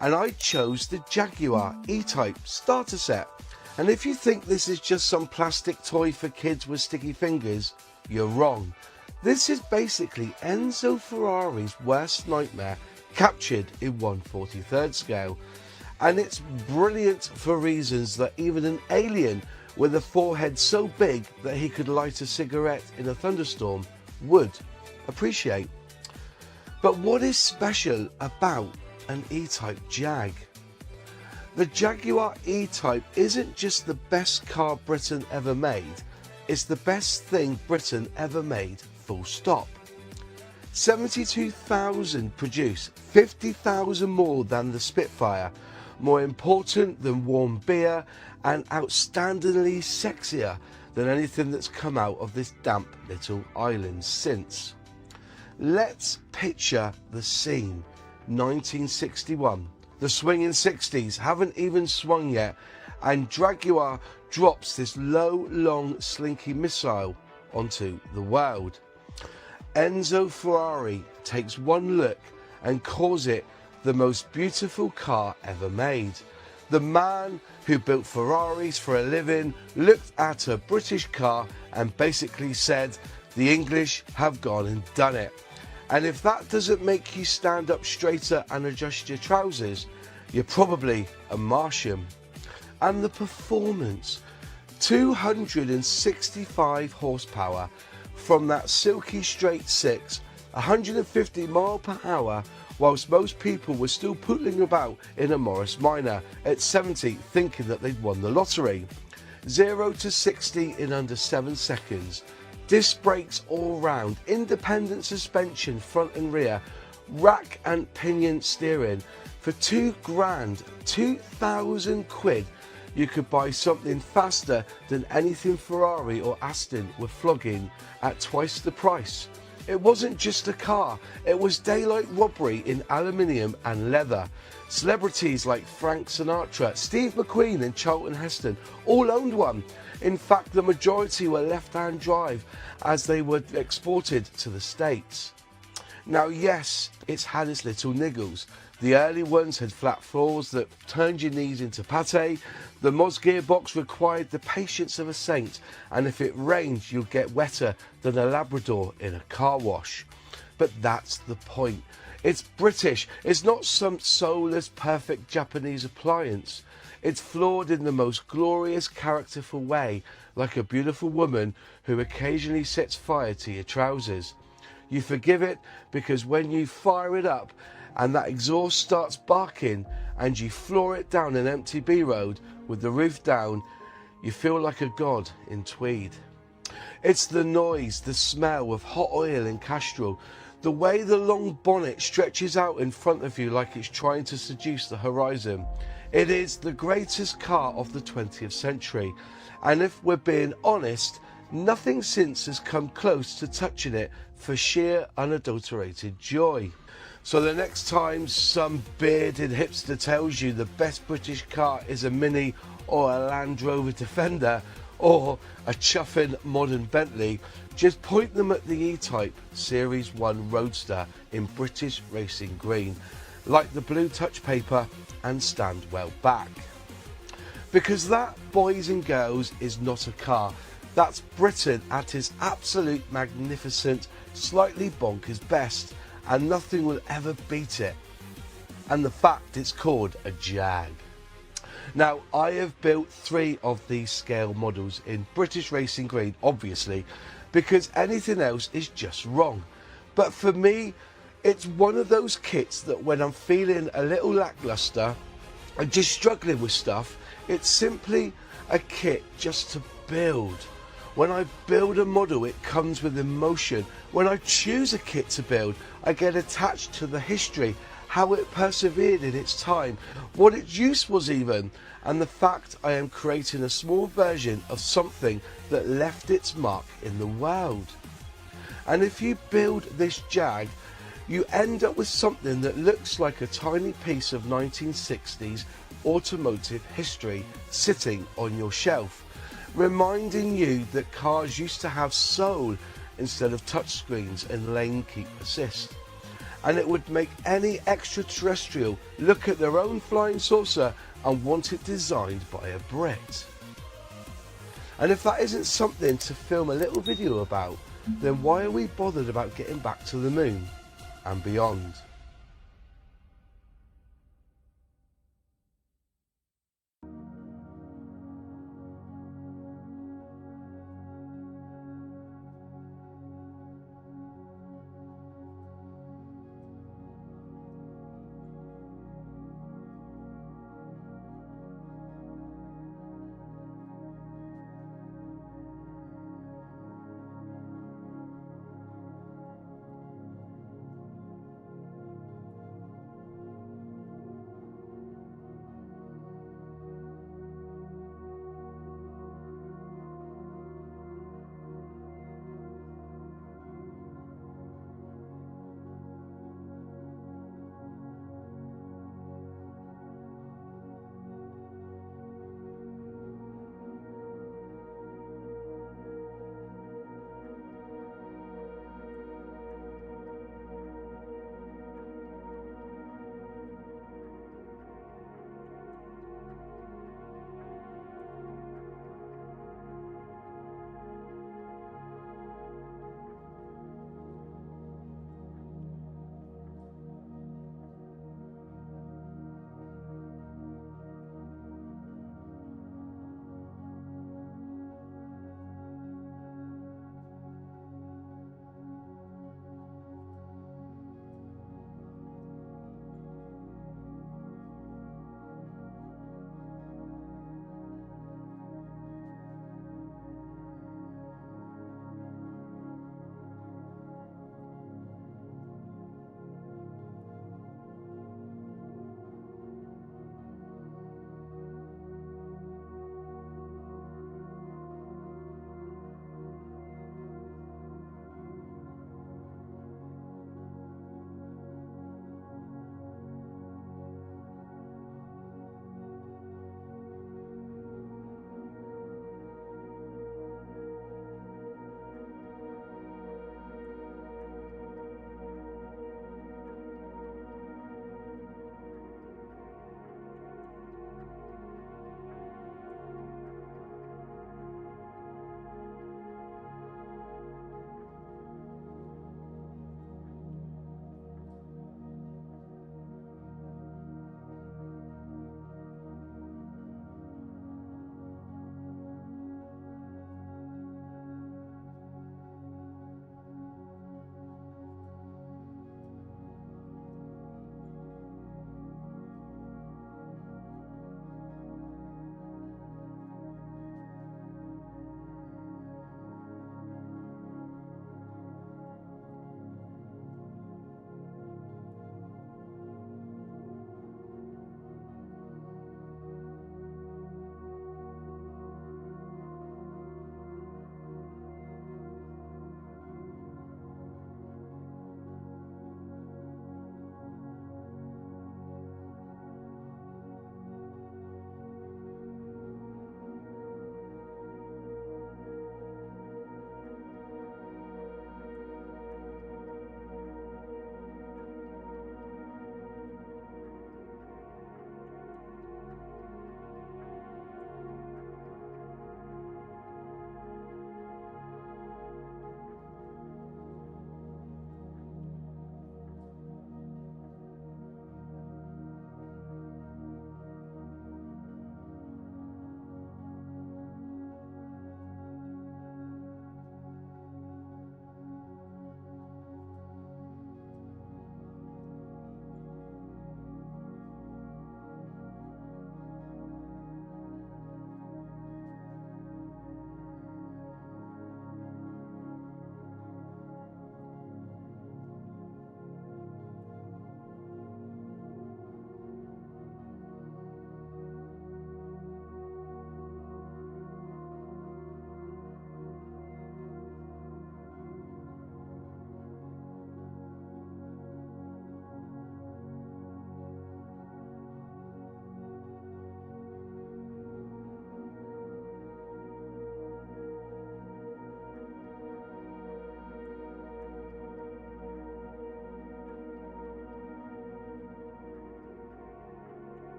and I chose the Jaguar E-Type starter set. And if you think this is just some plastic toy for kids with sticky fingers, you're wrong. This is basically Enzo Ferrari's worst nightmare captured in 1/43rd scale, and it's brilliant for reasons that even an alien with a forehead so big that he could light a cigarette in a thunderstorm would appreciate. But what is special about an E-Type Jag? The Jaguar E-Type isn't just the best car Britain ever made, it's the best thing Britain ever made, full stop. 72,000 produced, 50,000 more than the Spitfire, more important than warm beer, and outstandingly sexier than anything that's come out of this damp little island since. Let's picture the scene. 1961. The swinging 60s haven't even swung yet, and Jaguar drops this low, long, slinky missile onto the world. Enzo Ferrari takes one look and calls it the most beautiful car ever made. The man who built Ferraris for a living looked at a British car and basically said, the English have gone and done it. And if that doesn't make you stand up straighter and adjust your trousers, you're probably a Martian. And the performance, 265 horsepower from that silky straight six, 150 mile per hour, whilst most people were still pootling about in a Morris Minor at 70 thinking that they'd won the lottery. 0 to 60 in under 7 seconds. Disc brakes all round, independent suspension front and rear, rack and pinion steering. For £2,000, 2,000 quid, you could buy something faster than anything Ferrari or Aston were flogging at twice the price. It wasn't just a car, it was daylight robbery in aluminium and leather. Celebrities like Frank Sinatra, Steve McQueen and Charlton Heston all owned one. In fact, the majority were left-hand drive as they were exported to the States. Now yes, it's had its little niggles. The early ones had flat floors that turned your knees into pate. The Moz gearbox required the patience of a saint, and if it rained you'll get wetter than a Labrador in a car wash. But that's the point. It's British. It's not some soulless, perfect Japanese appliance. It's flawed in the most glorious, characterful way, like a beautiful woman who occasionally sets fire to your trousers. You forgive it because when you fire it up and that exhaust starts barking and you floor it down an empty B road with the roof down, you feel like a god in tweed. It's the noise, the smell of hot oil and castrol, the way the long bonnet stretches out in front of you like it's trying to seduce the horizon. It is the greatest car of the 20th century, and if we're being honest, nothing since has come close to touching it for sheer unadulterated joy. So the next time some bearded hipster tells you the best British car is a Mini or a Land Rover Defender or a chuffing modern Bentley, just point them at the E-Type Series 1 Roadster in British racing green, like the blue touch paper, and stand well back. Because that, boys and girls, is not a car. That's Britain at its absolute magnificent, slightly bonkers best, and nothing will ever beat it. And the fact it's called a Jag. Now, I have built 3 of these scale models in British racing green, obviously, because anything else is just wrong. But for me, it's one of those kits that when I'm feeling a little lackluster and just struggling with stuff, it's simply a kit just to build. When I build a model, it comes with emotion. When I choose a kit to build, I get attached to the history, how it persevered in its time, what its use was even, and the fact I am creating a small version of something that left its mark in the world. And if you build this Jag, you end up with something that looks like a tiny piece of 1960s automotive history sitting on your shelf, reminding you that cars used to have soul instead of touchscreens in lane keep assist. And it would make any extraterrestrial look at their own flying saucer and want it designed by a Brit. And if that isn't something to film a little video about, then why are we bothered about getting back to the moon and beyond?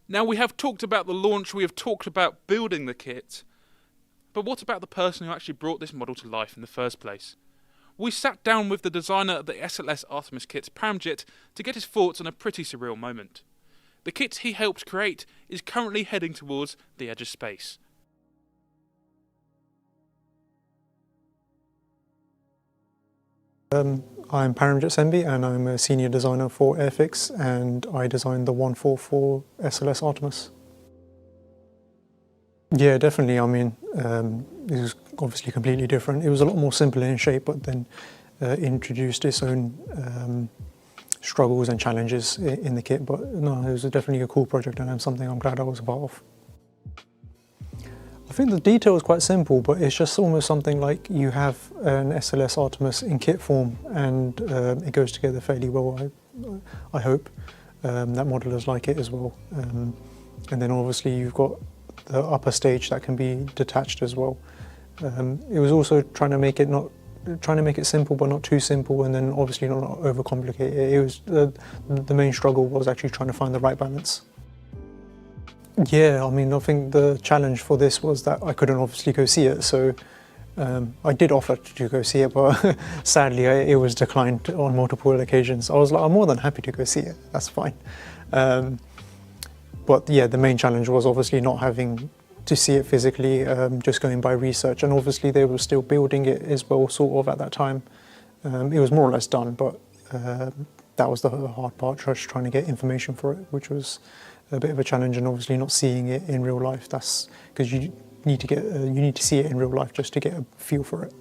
Now, we have talked about the launch, we have talked about building the kit, but what about the person who actually brought this model to life in the first place? We sat down with the designer of the SLS Artemis kit's Pramjet to get his thoughts on a pretty surreal moment. The kit he helped create is currently heading towards the edge of space. I'm Paramjit Sembi and I'm a senior designer for Airfix, and I designed the 144 SLS Artemis. Yeah, definitely. I mean, it was obviously completely different. It was a lot more simple in shape, but then introduced its own struggles and challenges in the kit. But no, it was definitely a cool project, and something I'm glad I was a part of. I think the detail is quite simple, but it's just almost something like you have an SLS Artemis in kit form, and it goes together fairly well, I hope. That modelers like it as well. And then obviously you've got the upper stage that can be detached as well. It was also trying to make it simple, but not too simple, and then obviously not overcomplicate it. It was the main struggle was actually trying to find the right balance. Yeah, I mean, I think the challenge for this was that I couldn't obviously go see it, so I did offer to go see it, but sadly it was declined on multiple occasions. I was like, I'm more than happy to go see it, that's fine. But yeah, the main challenge was obviously not having to see it physically, just going by research, and obviously they were still building it as well, sort of, at that time. It was more or less done, but that was the hard part, just trying to get information for it, which was a bit of a challenge, and obviously not seeing it in real life. That's because you need to see it in real life just to get a feel for it.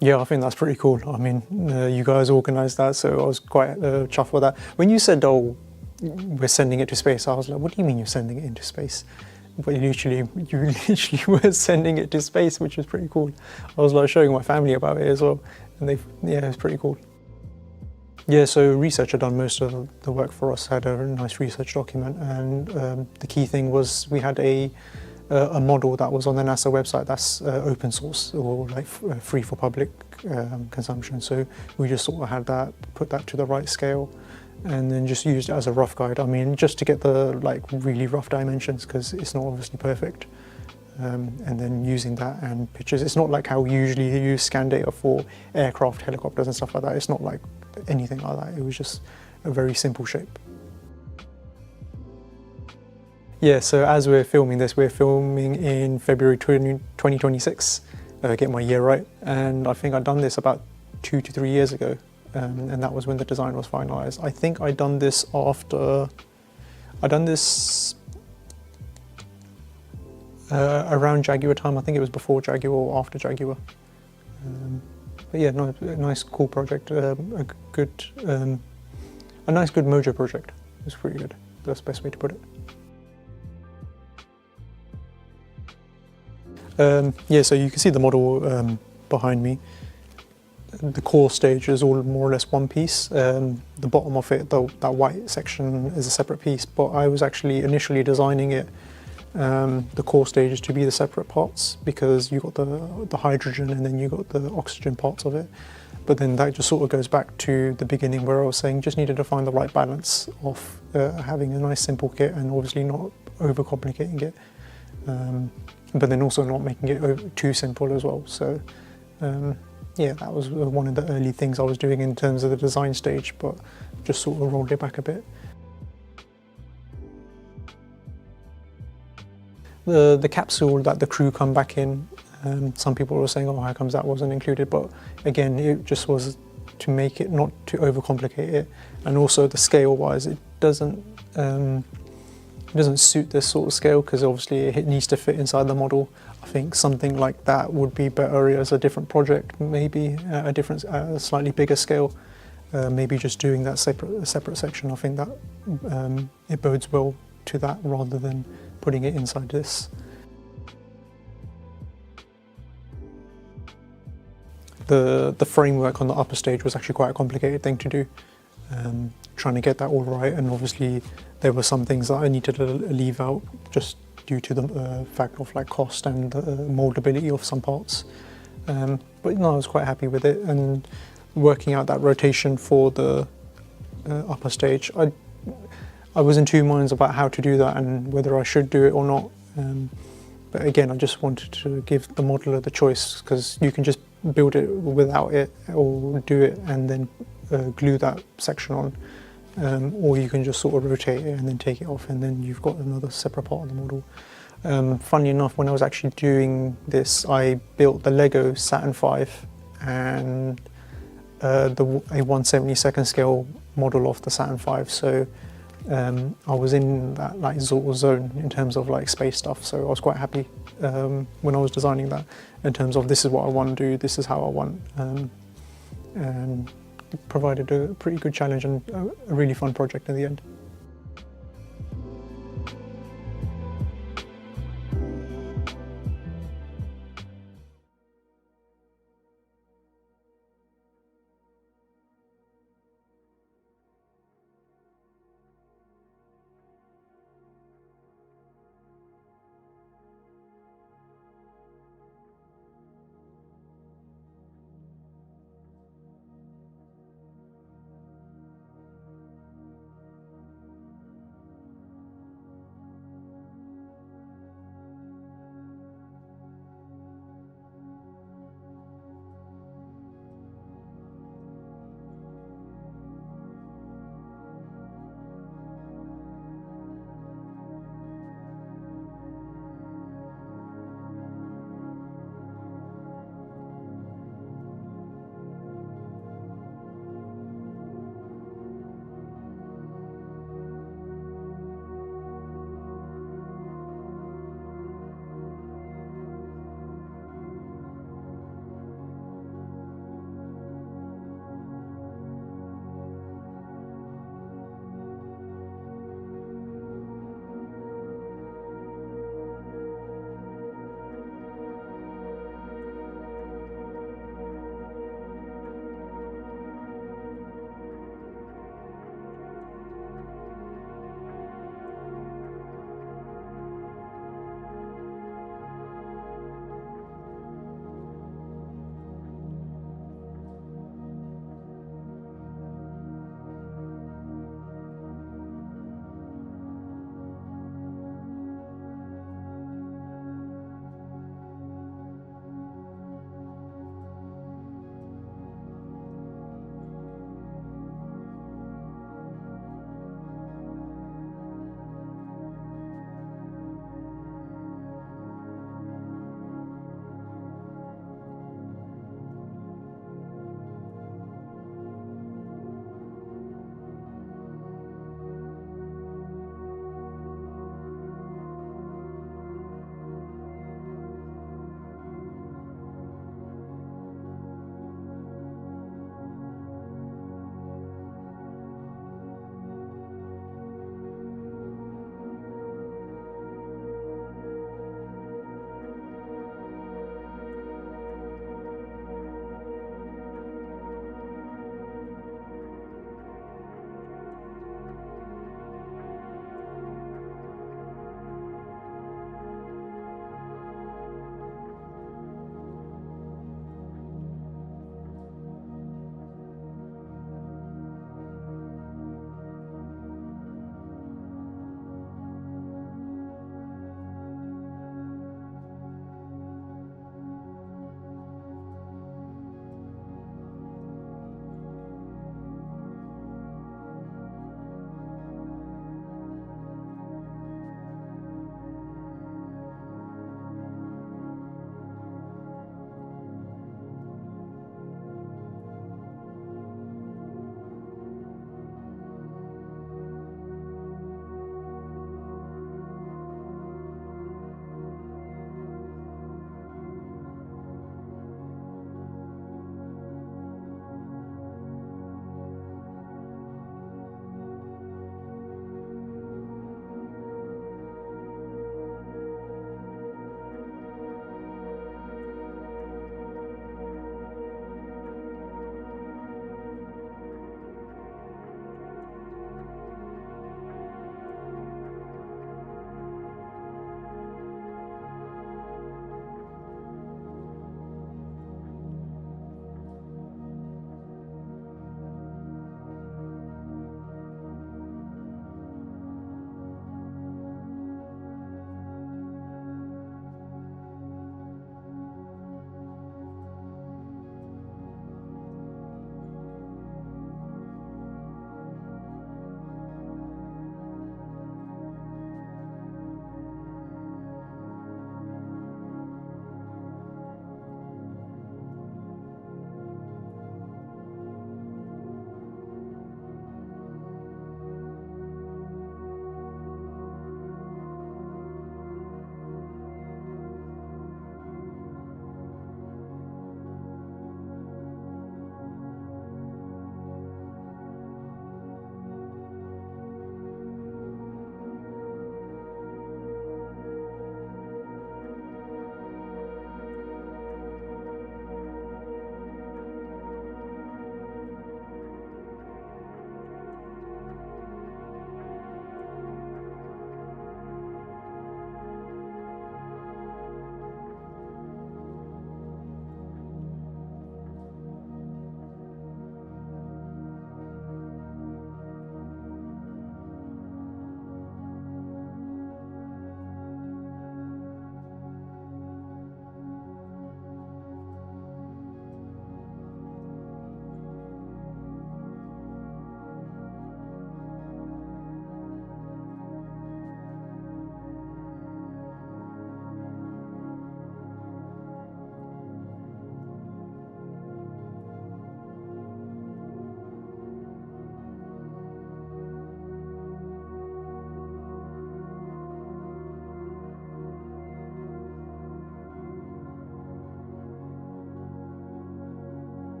Yeah, I think that's pretty cool. I mean, you guys organised that, so I was quite chuffed with that. When you said, "Oh, we're sending it to space," I was like, "What do you mean you're sending it into space?" But you literally were sending it to space, which was pretty cool. I was like showing my family about it as well, and yeah, it was pretty cool. Yeah, so research had done most of the work for us, had a nice research document, and the key thing was we had a model that was on the NASA website that's open source, or like free for public consumption. So we just sort of had that, put that to the right scale, and then just used it as a rough guide. I mean, just to get the like really rough dimensions, because it's not obviously perfect. And then using that and pictures. It's not like how we usually use scan data for aircraft, helicopters and stuff like that. It's not like anything like that. It was just a very simple shape. Yeah, so as we're filming this, we're filming in February 2026, get my year right. And I think I'd done this about 2 to 3 years ago. And that was when the design was finalized. I think I'd done this around Jaguar time. I think it was before Jaguar or after Jaguar. But yeah, no, a nice, cool project. A nice, good mojo project. It was pretty good. That's the best way to put it. Yeah, so you can see the model behind me. The core stage is all more or less one piece. The bottom of it, that white section, is a separate piece. But I was actually initially designing it, the core stages, to be the separate parts, because you got the hydrogen and then you got the oxygen parts of it. But then that just sort of goes back to the beginning where I was saying just needed to find the right balance of having a nice simple kit and obviously not overcomplicating it, but then also not making it too simple as well. So yeah, that was one of the early things I was doing in terms of the design stage, but just sort of rolled it back a bit. The capsule that the crew come back in, some people were saying, oh, how comes that wasn't included? But again, it just was to make it not to overcomplicate it, and also the scale-wise, it doesn't suit this sort of scale, because obviously it needs to fit inside the model. I think something like that would be better as a different project, maybe at a slightly bigger scale. Maybe just doing that separate section. I think that it bodes well to that rather than putting it inside this. The framework on the upper stage was actually quite a complicated thing to do, trying to get that all right, and obviously there were some things that I needed to leave out just due to the fact of like cost and moldability of some parts. But no, I was quite happy with it, and working out that rotation for the upper stage. I was in two minds about how to do that and whether I should do it or not. But again, I just wanted to give the modeler the choice, because you can just build it without it, or do it and then glue that section on, or you can just sort of rotate it and then take it off, and then you've got another separate part of the model. Funnily enough, when I was actually doing this, I built the Lego Saturn V and a 1/72nd scale model of the Saturn V. So I was in that like sort of zone in terms of like space stuff. So I was quite happy when I was designing that, in terms of this is what I want to do, this is how I want, and provided a pretty good challenge and a really fun project in the end.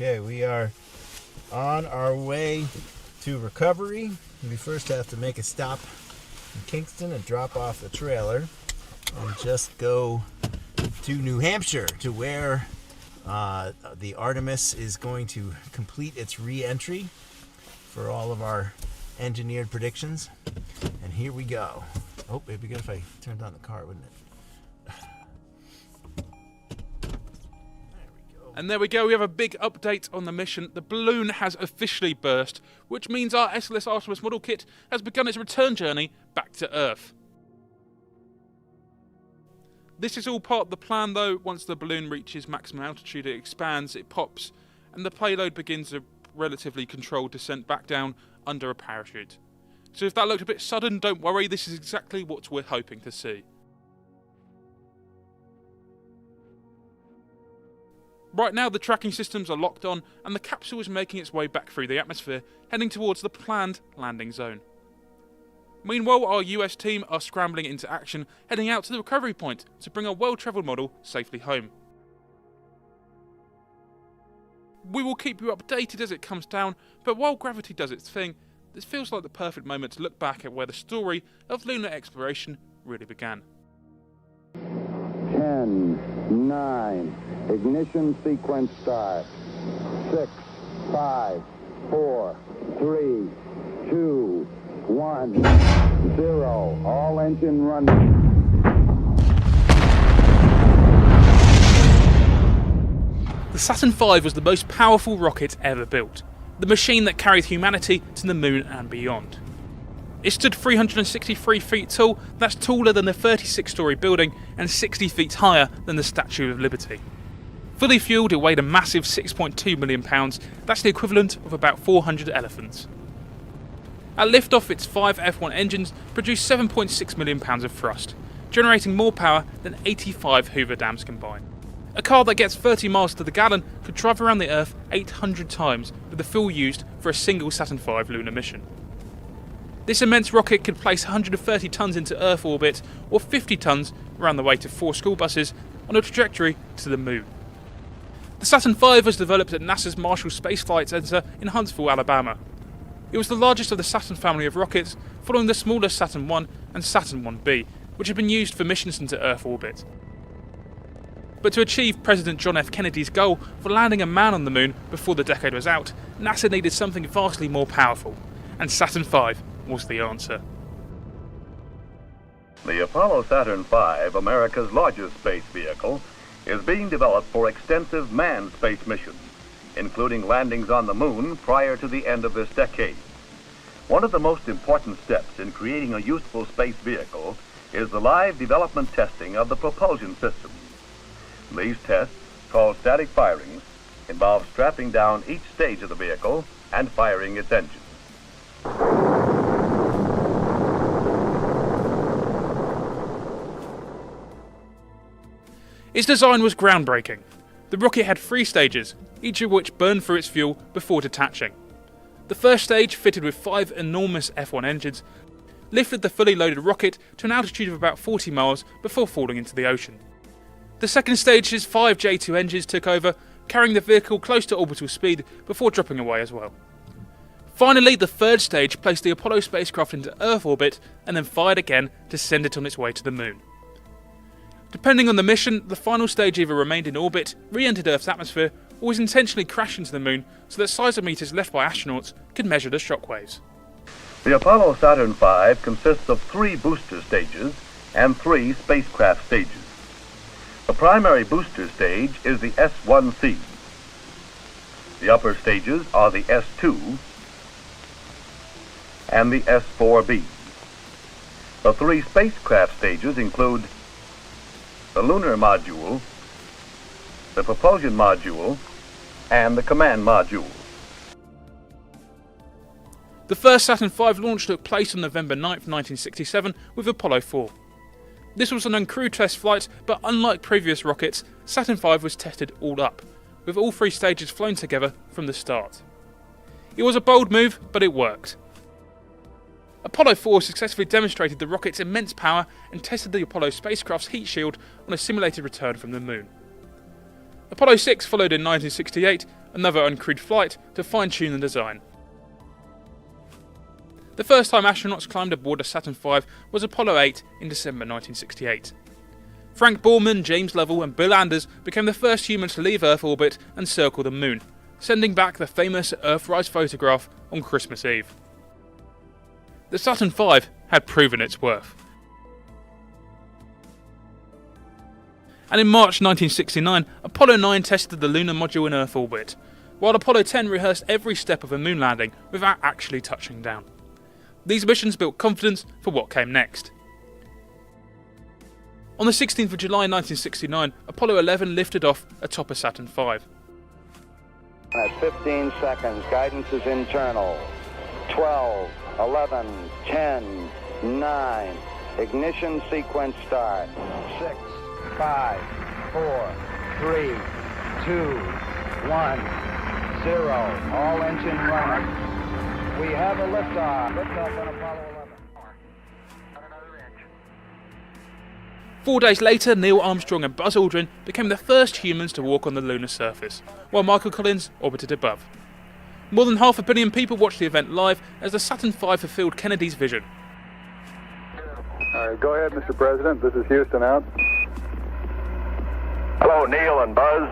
Okay, we are on our way to recovery. We first have to make a stop in Kingston and drop off the trailer and just go to New Hampshire to where the Artemis is going to complete its re-entry for all of our engineered predictions. And here we go. Oh, it'd be good if I turned on the car, wouldn't it? And there we go, we have a big update on the mission. The balloon has officially burst, which means our SLS Artemis model kit has begun its return journey back to Earth. This is all part of the plan though. Once the balloon reaches maximum altitude, it expands, it pops, and the payload begins a relatively controlled descent back down under a parachute. So if that looked a bit sudden, don't worry, this is exactly what we're hoping to see. Right now the tracking systems are locked on and the capsule is making its way back through the atmosphere, heading towards the planned landing zone. Meanwhile, our US team are scrambling into action, heading out to the recovery point to bring our well-travelled model safely home. We will keep you updated as it comes down, but while gravity does its thing, this feels like the perfect moment to look back at where the story of lunar exploration really began. 10, 9, ignition sequence start. 6, 5, 4, 3, 2, 1, 0. All engine running. The Saturn V was the most powerful rocket ever built, the machine that carried humanity to the moon and beyond. It stood 363 feet tall, that's taller than the 36-storey building and 60 feet higher than the Statue of Liberty. Fully fuelled, it weighed a massive 6.2 million pounds, that's the equivalent of about 400 elephants. At liftoff, its 5 F1 engines produced 7.6 million pounds of thrust, generating more power than 85 Hoover dams combined. A car that gets 30 miles to the gallon could drive around the Earth 800 times with the fuel used for a single Saturn V lunar mission. This immense rocket could place 130 tons into Earth orbit, or 50 tons around the way to 4 school buses on a trajectory to the moon. The Saturn V was developed at NASA's Marshall Space Flight Center in Huntsville, Alabama. It was the largest of the Saturn family of rockets, following the smaller Saturn I and Saturn 1B, which had been used for missions into Earth orbit. But to achieve President John F. Kennedy's goal for landing a man on the moon before the decade was out, NASA needed something vastly more powerful, and Saturn V was the answer. The Apollo Saturn V, America's largest space vehicle, is being developed for extensive manned space missions, including landings on the moon prior to the end of this decade. One of the most important steps in creating a useful space vehicle is the live development testing of the propulsion system. These tests, called static firings, involve strapping down each stage of the vehicle and firing its engine. Its design was groundbreaking. The rocket had 3 stages, each of which burned through its fuel before detaching. The first stage, fitted with 5 enormous F1 engines, lifted the fully loaded rocket to an altitude of about 40 miles before falling into the ocean. The second stage's 5 J2 engines took over, carrying the vehicle close to orbital speed before dropping away as well. Finally, the third stage placed the Apollo spacecraft into Earth orbit and then fired again to send it on its way to the moon. Depending on the mission, the final stage either remained in orbit, re-entered Earth's atmosphere, or was intentionally crashed into the moon so that seismometers left by astronauts could measure the shockwaves. The Apollo Saturn V consists of 3 booster stages and 3 spacecraft stages. The primary booster stage is the S1C. The upper stages are the S2 and the S4B. The 3 spacecraft stages include the lunar module, the propulsion module, and the command module. The first Saturn V launch took place on November 9, 1967 with Apollo 4. This was an uncrewed test flight, but unlike previous rockets, Saturn V was tested all up, with all 3 stages flown together from the start. It was a bold move, but it worked. Apollo 4 successfully demonstrated the rocket's immense power and tested the Apollo spacecraft's heat shield on a simulated return from the moon. Apollo 6 followed in 1968, another uncrewed flight to fine-tune the design. The first time astronauts climbed aboard a Saturn V was Apollo 8 in December 1968. Frank Borman, James Lovell and Bill Anders became the first humans to leave Earth orbit and circle the Moon, sending back the famous Earthrise photograph on Christmas Eve. The Saturn V had proven its worth. And in March 1969, Apollo 9 tested the lunar module in Earth orbit, while Apollo 10 rehearsed every step of a moon landing without actually touching down. These missions built confidence for what came next. On the 16th of July 1969, Apollo 11 lifted off atop a Saturn V. At 15 seconds, guidance is internal. 12, 11, 10, 9. Ignition sequence start. 6, 5, 4, 3, 2, 1, 0. All engine running. We have a liftoff. Liftoff on Apollo 11. 4 days later, Neil Armstrong and Buzz Aldrin became the first humans to walk on the lunar surface, while Michael Collins orbited above. More than 500 million people watched the event live as the Saturn V fulfilled Kennedy's vision. All right, go ahead, Mr. President. This is Houston out. Hello, Neil and Buzz.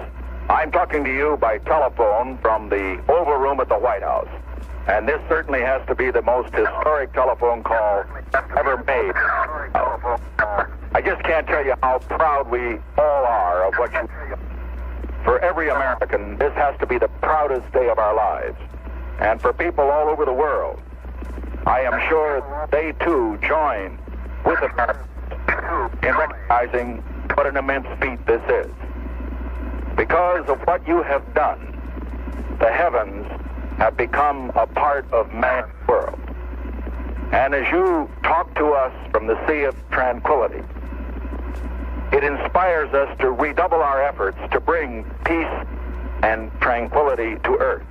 I'm talking to you by telephone from the Oval Room at the White House. And this certainly has to be the most historic telephone call ever made. I just can't tell you how proud we all are of what you... For every American, this has to be the proudest day of our lives. And for people all over the world, I am sure they too join with Americans in recognizing what an immense feat this is. Because of what you have done, the heavens have become a part of man's world. And as you talk to us from the Sea of Tranquility, it inspires us to redouble our efforts to bring peace and tranquility to Earth.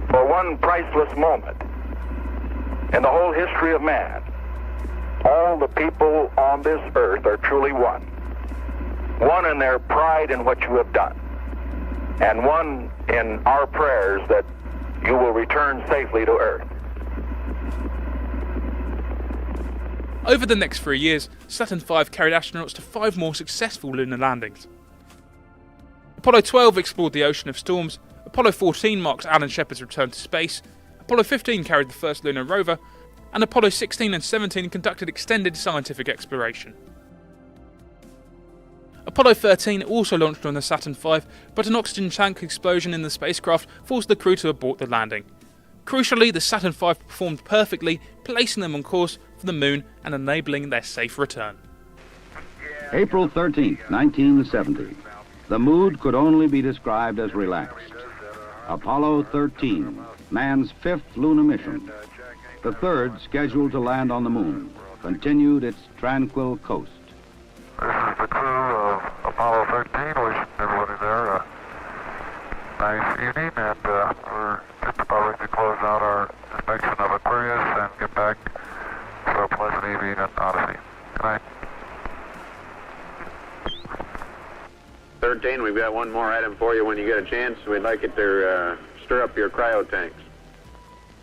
For one priceless moment in the whole history of man, all the people on this earth are truly one. One in their pride in what you have done, and one in our prayers that you will return safely to Earth. Over the next 3 years, Saturn V carried astronauts to 5 more successful lunar landings. Apollo 12 explored the ocean of storms, Apollo 14 marked Alan Shepard's return to space, Apollo 15 carried the first lunar rover, and Apollo 16 and 17 conducted extended scientific exploration. Apollo 13 also launched on the Saturn V, but an oxygen tank explosion in the spacecraft forced the crew to abort the landing. Crucially, the Saturn V performed perfectly, placing them on course for the Moon and enabling their safe return. April 13th, 1970. The mood could only be described as relaxed. Apollo 13, man's 5th lunar mission. The 3rd, scheduled to land on the Moon, continued its tranquil coast. This is the crew of Apollo 13, wishing everybody there a nice evening, and we're just about ready to close out our inspection of Aquarius and get back for a pleasant evening at Odyssey. Good night. 13, we've got one more item for you when you get a chance. We'd like it to stir up your cryo tanks.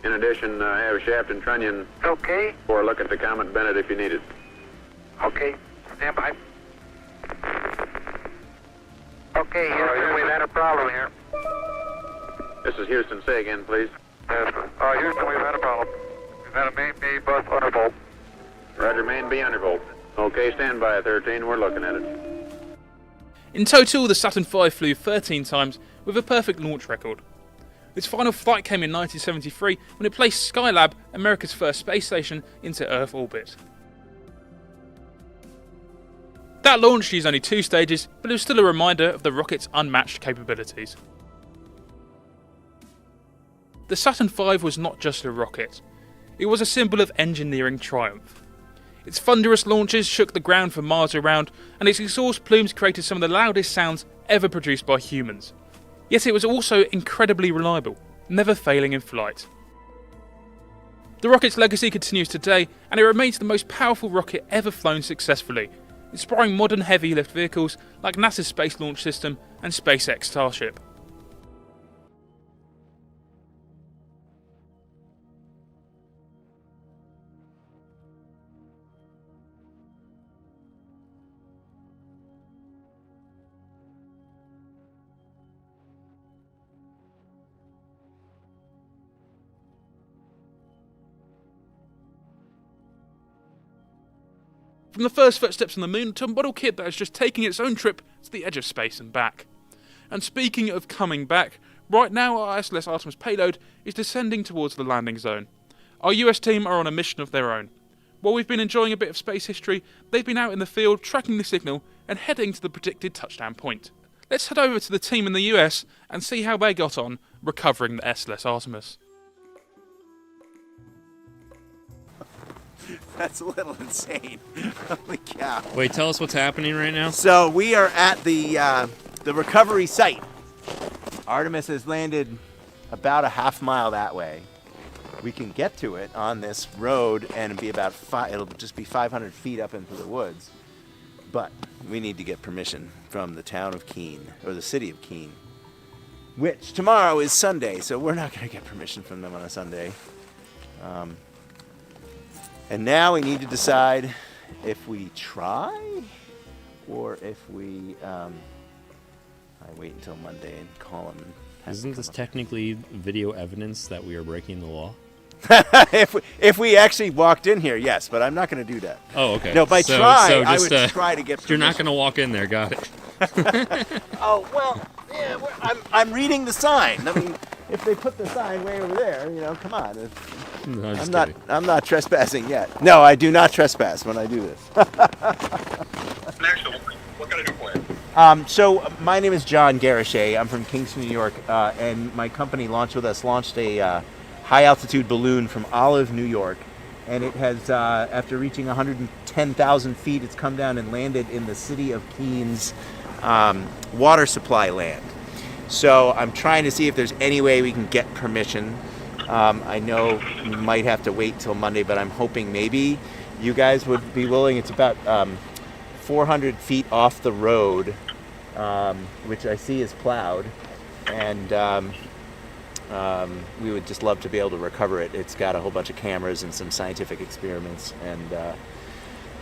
In addition, I have Shaft and Trunnion for a look at the Comet Bennett if you need it. Okay, stand by. Okay, Houston, we've had a problem here. This is Houston. Say again, please. Yes, Houston, we've had a problem. We've had a main B bus undervolt. Roger, main B undervolt. Okay, stand by at 13. We're looking at it. In total, the Saturn V flew 13 times with a perfect launch record. Its final flight came in 1973 when it placed Skylab, America's first space station, into Earth orbit. That launch used only 2 stages, but it was still a reminder of the rocket's unmatched capabilities. The Saturn V was not just a rocket. It was a symbol of engineering triumph. Its thunderous launches shook the ground for miles around, and its exhaust plumes created some of the loudest sounds ever produced by humans. Yet it was also incredibly reliable, never failing in flight. The rocket's legacy continues today, and it remains the most powerful rocket ever flown successfully, inspiring modern heavy lift vehicles like NASA's Space Launch System and SpaceX Starship. From the first footsteps on the moon to a model kit that is just taking its own trip to the edge of space and back. And speaking of coming back, right now our SLS Artemis payload is descending towards the landing zone. Our US team are on a mission of their own. While we've been enjoying a bit of space history, they've been out in the field tracking the signal and heading to the predicted touchdown point. Let's head over to the team in the US and see how they got on recovering the SLS Artemis. That's a little insane. Holy cow. Wait, tell us what's happening right now. So we are at the recovery site. Artemis has landed about a half mile that way. We can get to it on this road and be about it'll just be 500 feet up into the woods. But we need to get permission from the town of Keene, or the city of Keene, which tomorrow is Sunday, so we're not going to get permission from them on a Sunday. And now we need to decide if we try or if we I wait until Monday and call them. Isn't this technically video evidence that we are breaking the law? if we actually walked in here, yes, but I'm not going to do that. Oh, okay. No, by I would try to get permission. You're not going to walk in there, got it. Oh, well, yeah, I'm reading the sign. I mean, if they put the sign way over there, come on. No, I'm not trespassing yet. No, I do not trespass when I do this. What can I do for you? So my name is John Garichet. I'm from Kingston, New York, and my company launched a high-altitude balloon from Olive, New York, and it has, after reaching 110,000 feet, it's come down and landed in the city of Keene's water supply land. So I'm trying to see if there's any way we can get permission. I know we might have to wait till Monday, but I'm hoping maybe you guys would be willing. It's about 400 feet off the road, which I see is plowed, and we would just love to be able to recover it. It's got a whole bunch of cameras and some scientific experiments, and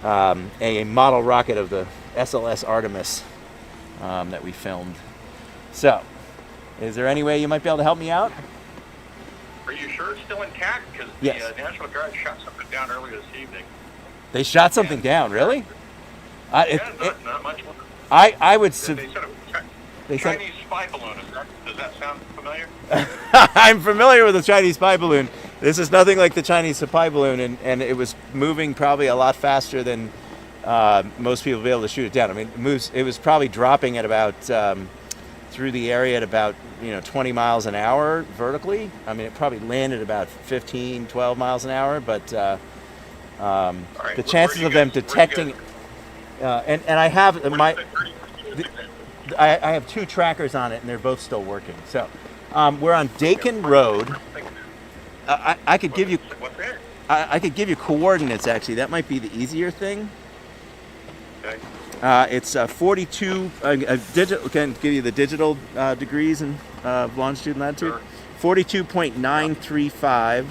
a model rocket of the SLS Artemis that we filmed. So, is there any way you might be able to help me out? Are you sure it's still intact? Because yes. The National Guard shot something down earlier this evening. They shot something down, really? Not much. I would. They said Chinese spy balloon. Does that sound familiar? I'm familiar with the Chinese spy balloon. This is nothing like the Chinese spy balloon, and it was moving probably a lot faster than most people would be able to shoot it down. I mean, it was probably dropping at about through the area at about 20 miles an hour vertically. I mean, it probably landed about 15, 12 miles an hour, but the chances of them detecting, and I have I have two trackers on it, and they're both still working. So we're on Dakin Road. I could give you I could give you coordinates, actually. That might be the easier thing. Okay. It's 42. Digital can give you the digital degrees and longitude and latitude. Sure. 42.935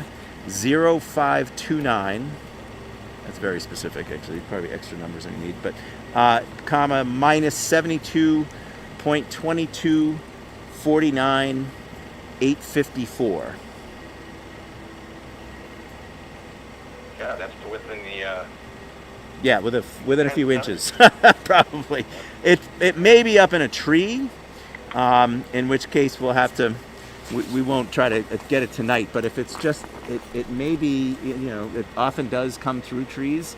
0529. That's very specific, actually. Probably extra numbers I need, but comma minus 72.2249 854. Yeah, that's within the. Yeah, within a few inches, probably. It may be up in a tree, in which case we'll have to. We won't try to get it tonight. But if it's just, it may be. It often does come through trees,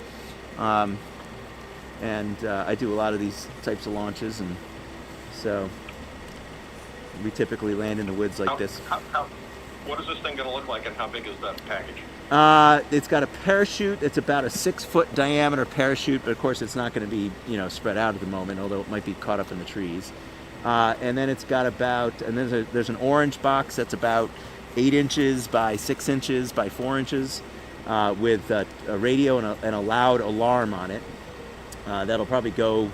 and I do a lot of these types of launches, and so we typically land in the woods like this. What is this thing going to look like, and how big is that package? It's got a parachute. It's about a 6-foot diameter parachute, but of course it's not going to be, spread out at the moment, although it might be caught up in the trees. And then it's got there's an orange box that's about 8 inches by 6 inches by 4 inches, with a radio and a loud alarm on it. That'll probably go,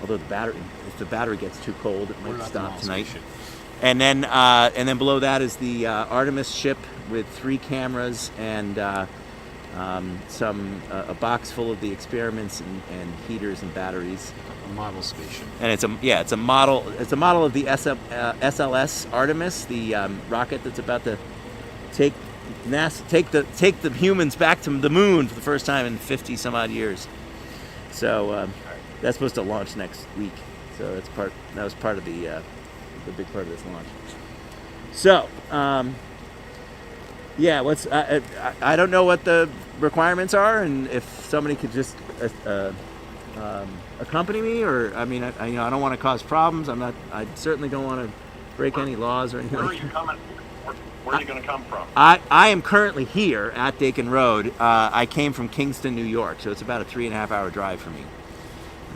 although if the battery gets too cold, it might stop tonight. And then below that is the Artemis ship with 3 cameras and a box full of the experiments and heaters and batteries. A model spaceship. And it's a model of the SLS Artemis, the rocket that's about to take the humans back to the moon for the first time in 50 some odd years. So that's supposed to launch next week. So that was part of the big part of this launch. So yeah, I don't know what the requirements are, and if somebody could just accompany me, or I mean, I don't want to cause problems. I certainly don't want to break any laws or anything. Where are you coming? Where are you going to come from? I am currently here at Dakin Road. I came from Kingston, New York, so it's about a 3.5-hour drive for me.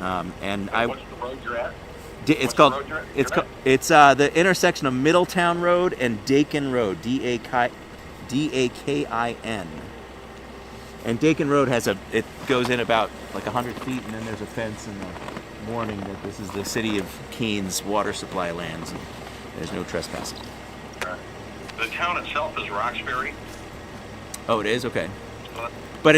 And what's the road you're at? It's the intersection of Middletown Road and Dakin Road, D-A-K-I-N. And Dakin Road it goes in about like 100 feet, and then there's a fence and a warning that this is the city of Keens water supply lands, and there's no trespassing. The town itself is Roxbury. Oh, it is? Okay. But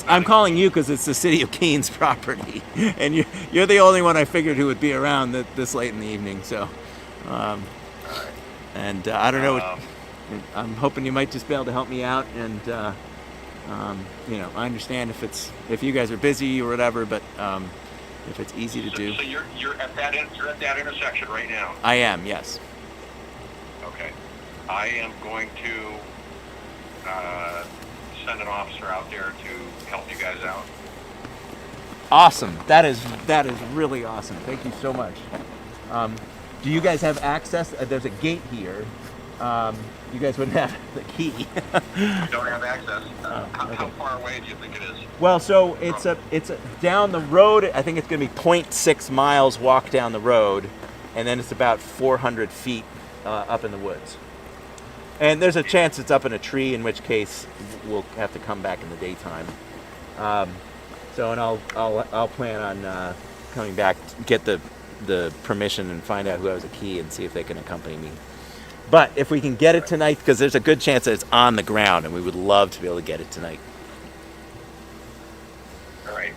I'm calling you because it's the city of Keens property, and you're the only one I figured who would be around this late in the evening. So, and I don't know. I'm hoping you might just be able to help me out, and I understand if you guys are busy or whatever, but if it's easy to do. So you're at that intersection right now. I am, yes. Okay. I am going to send an officer out there to help you guys out. Awesome. That is really awesome. Thank you so much. Do you guys have access? There's a gate here. You guys wouldn't have the key. You don't have access. How far away do you think it is? Well, so it's down the road. I think it's going to be 0.6 miles walk down the road, and then it's about 400 feet up in the woods. And there's a chance it's up in a tree, in which case we'll have to come back in the daytime. And I'll plan on coming back, get the permission, and find out who has a key and see if they can accompany me. But if we can get it tonight, because there's a good chance that it's on the ground, and we would love to be able to get it tonight. All right.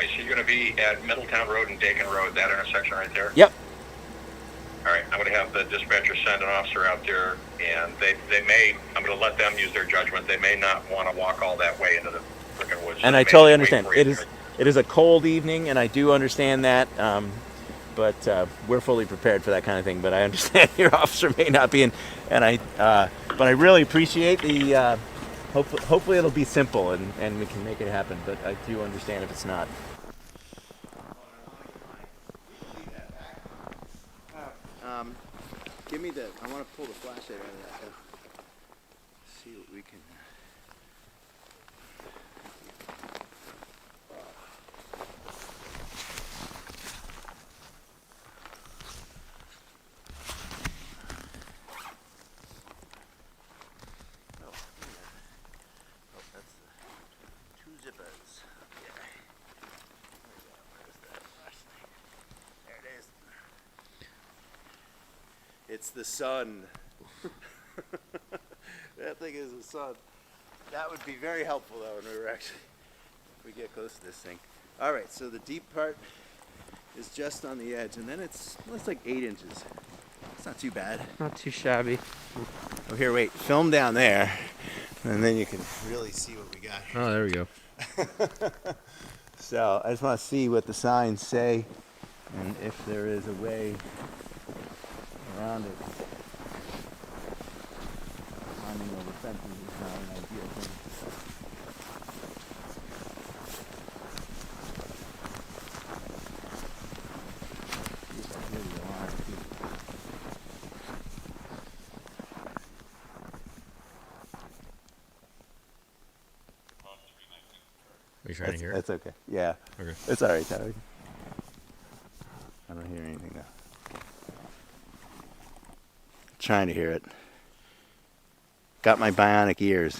So you're going to be at Middletown Road and Dakin Road, that intersection right there? Yep. All right. I'm going to have the dispatcher send an officer out there, and I'm going to let them use their judgment. They may not want to walk all that way into the freaking woods. And I totally understand. It is a cold evening, and I do understand that. But we're fully prepared for that kind of thing. But I understand your officer may not be but I really appreciate the. Hopefully it'll be simple and we can make it happen. But I do understand if it's not. Give me I want to pull the flashlight out of that. See what we can. It's the sun. That thing is the sun. That would be very helpful though if we get close to this thing. All right, so the deep part is just on the edge, and then it's like 8 inches. It's not too bad. Not too shabby. Oh, here, wait. Film down there, and then you can really see what we got. Oh, there we go. So I just want to see what the signs say, and if there is a way around it. Climbing over fences is not an ideal thing. Are you trying to hear it? That's okay. Yeah. Okay. It's all right, Tyler. I don't hear anything though. Trying to hear it. Got my bionic ears,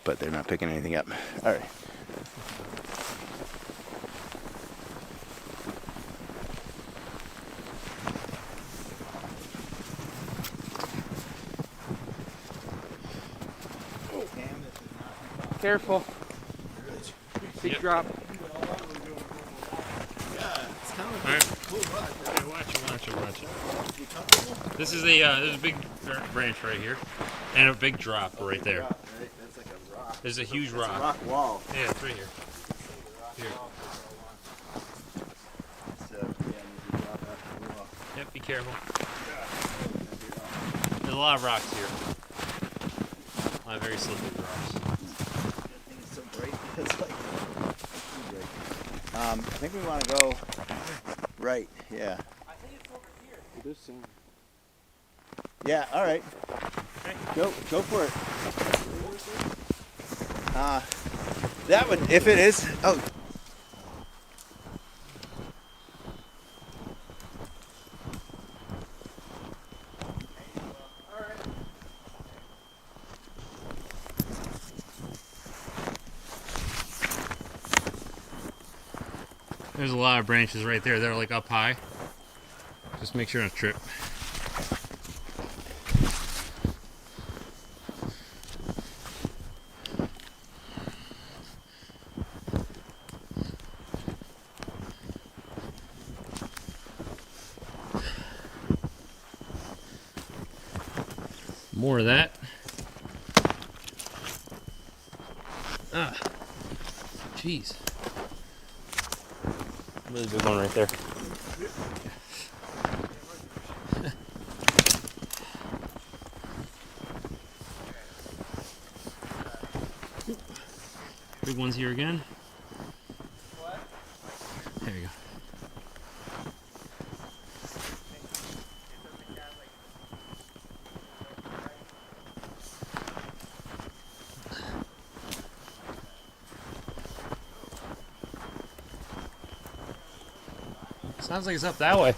but they're not picking anything up. All right. Careful. Big drop. Watch it. This is there's a big branch right here, and a big drop right there. That's like a rock. There's a huge rock. It's a rock wall. Yeah, it's right here. Here. Yep, be careful. There's a lot of rocks here. A lot of very slippery rocks. It's so bright. It's like I think we want to go right. Yeah. I think it's over here. It is soon. Yeah. All right. Okay. Go for it. That would, if it is. Oh. There's a lot of branches right there. They're like up high. Just make sure not to trip. More of that. Ah, jeez. Really big one right there. Big ones here again. There you go. Sounds like it's up that way.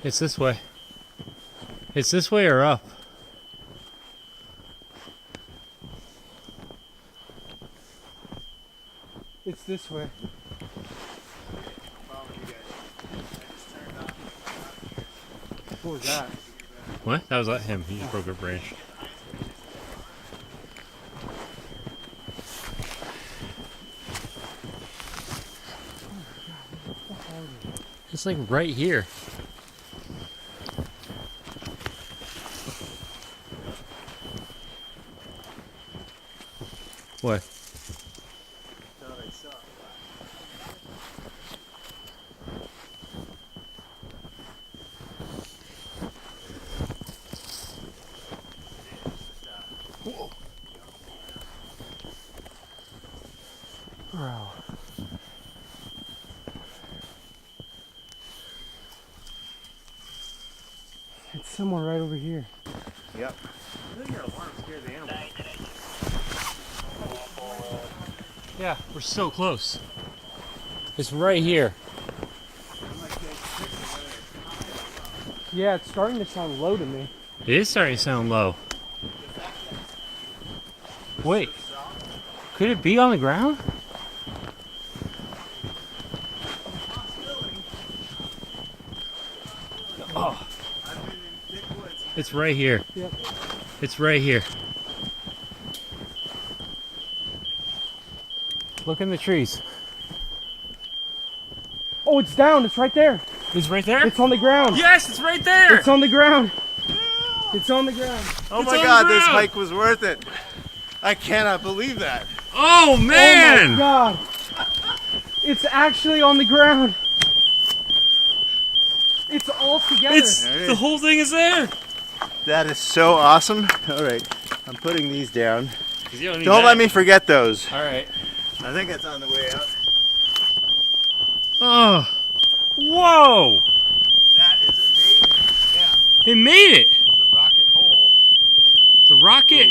It's this way. It's this way or up? It's this way. What was that? What? That was not him. He just broke a branch. It's like right here. What? Bro. It's someone right over here. Yep. I think your alarm scared the animal. Yeah, we're so close. It's right here. Yeah, it's starting to sound low to me. It is starting to sound low. Wait, could it be on the ground? Oh, it's right here. Yep. It's right here. Look in the trees. Oh, it's down. It's right there. It's right there? It's on the ground. Yes, it's right there. It's on the ground. It's on the ground. Oh It's my on God, the this ground. hike was worth it. I cannot believe that. Oh man! Oh my God. It's actually on the ground. It's all together. It's the whole thing is there. That is so awesome. All right, I'm putting these down. You don't need Don't that. let me forget those. All right. I think it's on the way out. Oh, whoa! That is amazing. Yeah. It made it. The rocket hole. The rocket.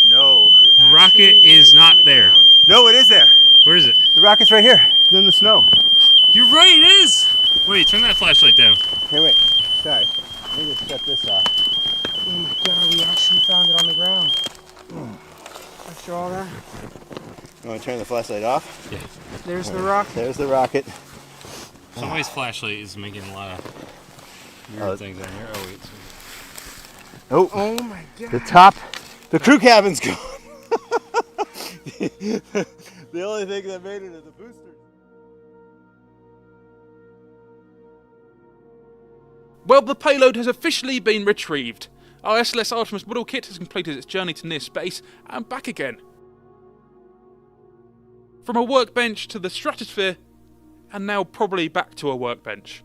No. The rocket is not there. No, it is there. Where is it? The rocket's right here. It's in the snow. You're right. It is. Wait, turn that flashlight down. Hey, wait. Sorry. Let me just shut this off. Oh my God, we actually found it on the ground. After all that. You want to turn the flashlight off? Yeah. There's the rocket. There's the rocket. Somebody's flashlight is making a lot of weird things on here. Oh wait. Oh my god. The top, the crew cabin's gone. The only thing that made it is the boosters. Well, the payload has officially been retrieved. Our SLS Artemis model kit has completed its journey to near space and back again. From a workbench to the stratosphere, and now probably back to a workbench.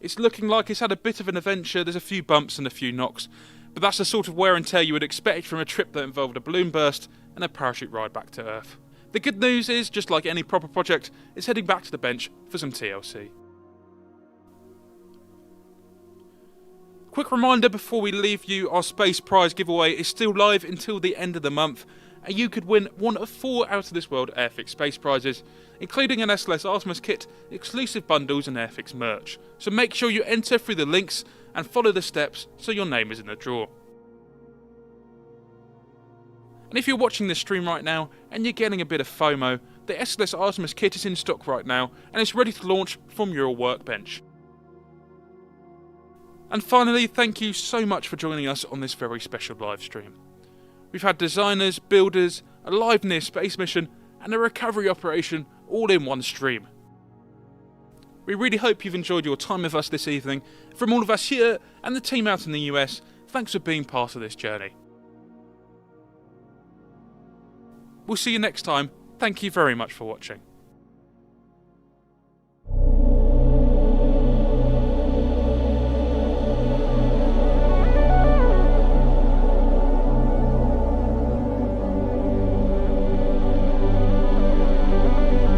It's looking like it's had a bit of an adventure. There's a few bumps and a few knocks, but that's the sort of wear and tear you would expect from a trip that involved a balloon burst and a parachute ride back to Earth. The good news is, just like any proper project, it's heading back to the bench for some TLC. Quick reminder before we leave you, our space prize giveaway is still live until the end of the month, and you could win one of 4 out of this world Airfix Space prizes, including an SLS Artemis kit, exclusive bundles and Airfix merch. So make sure you enter through the links and follow the steps so your name is in the draw. And if you're watching this stream right now and you're getting a bit of FOMO, the SLS Artemis kit is in stock right now and it's ready to launch from your workbench. And finally, thank you so much for joining us on this very special live stream. We've had designers, builders, a live near space mission and a recovery operation all in one stream. We really hope you've enjoyed your time with us this evening. From all of us here and the team out in the US, thanks for being part of this journey. We'll see you next time. Thank you very much for watching.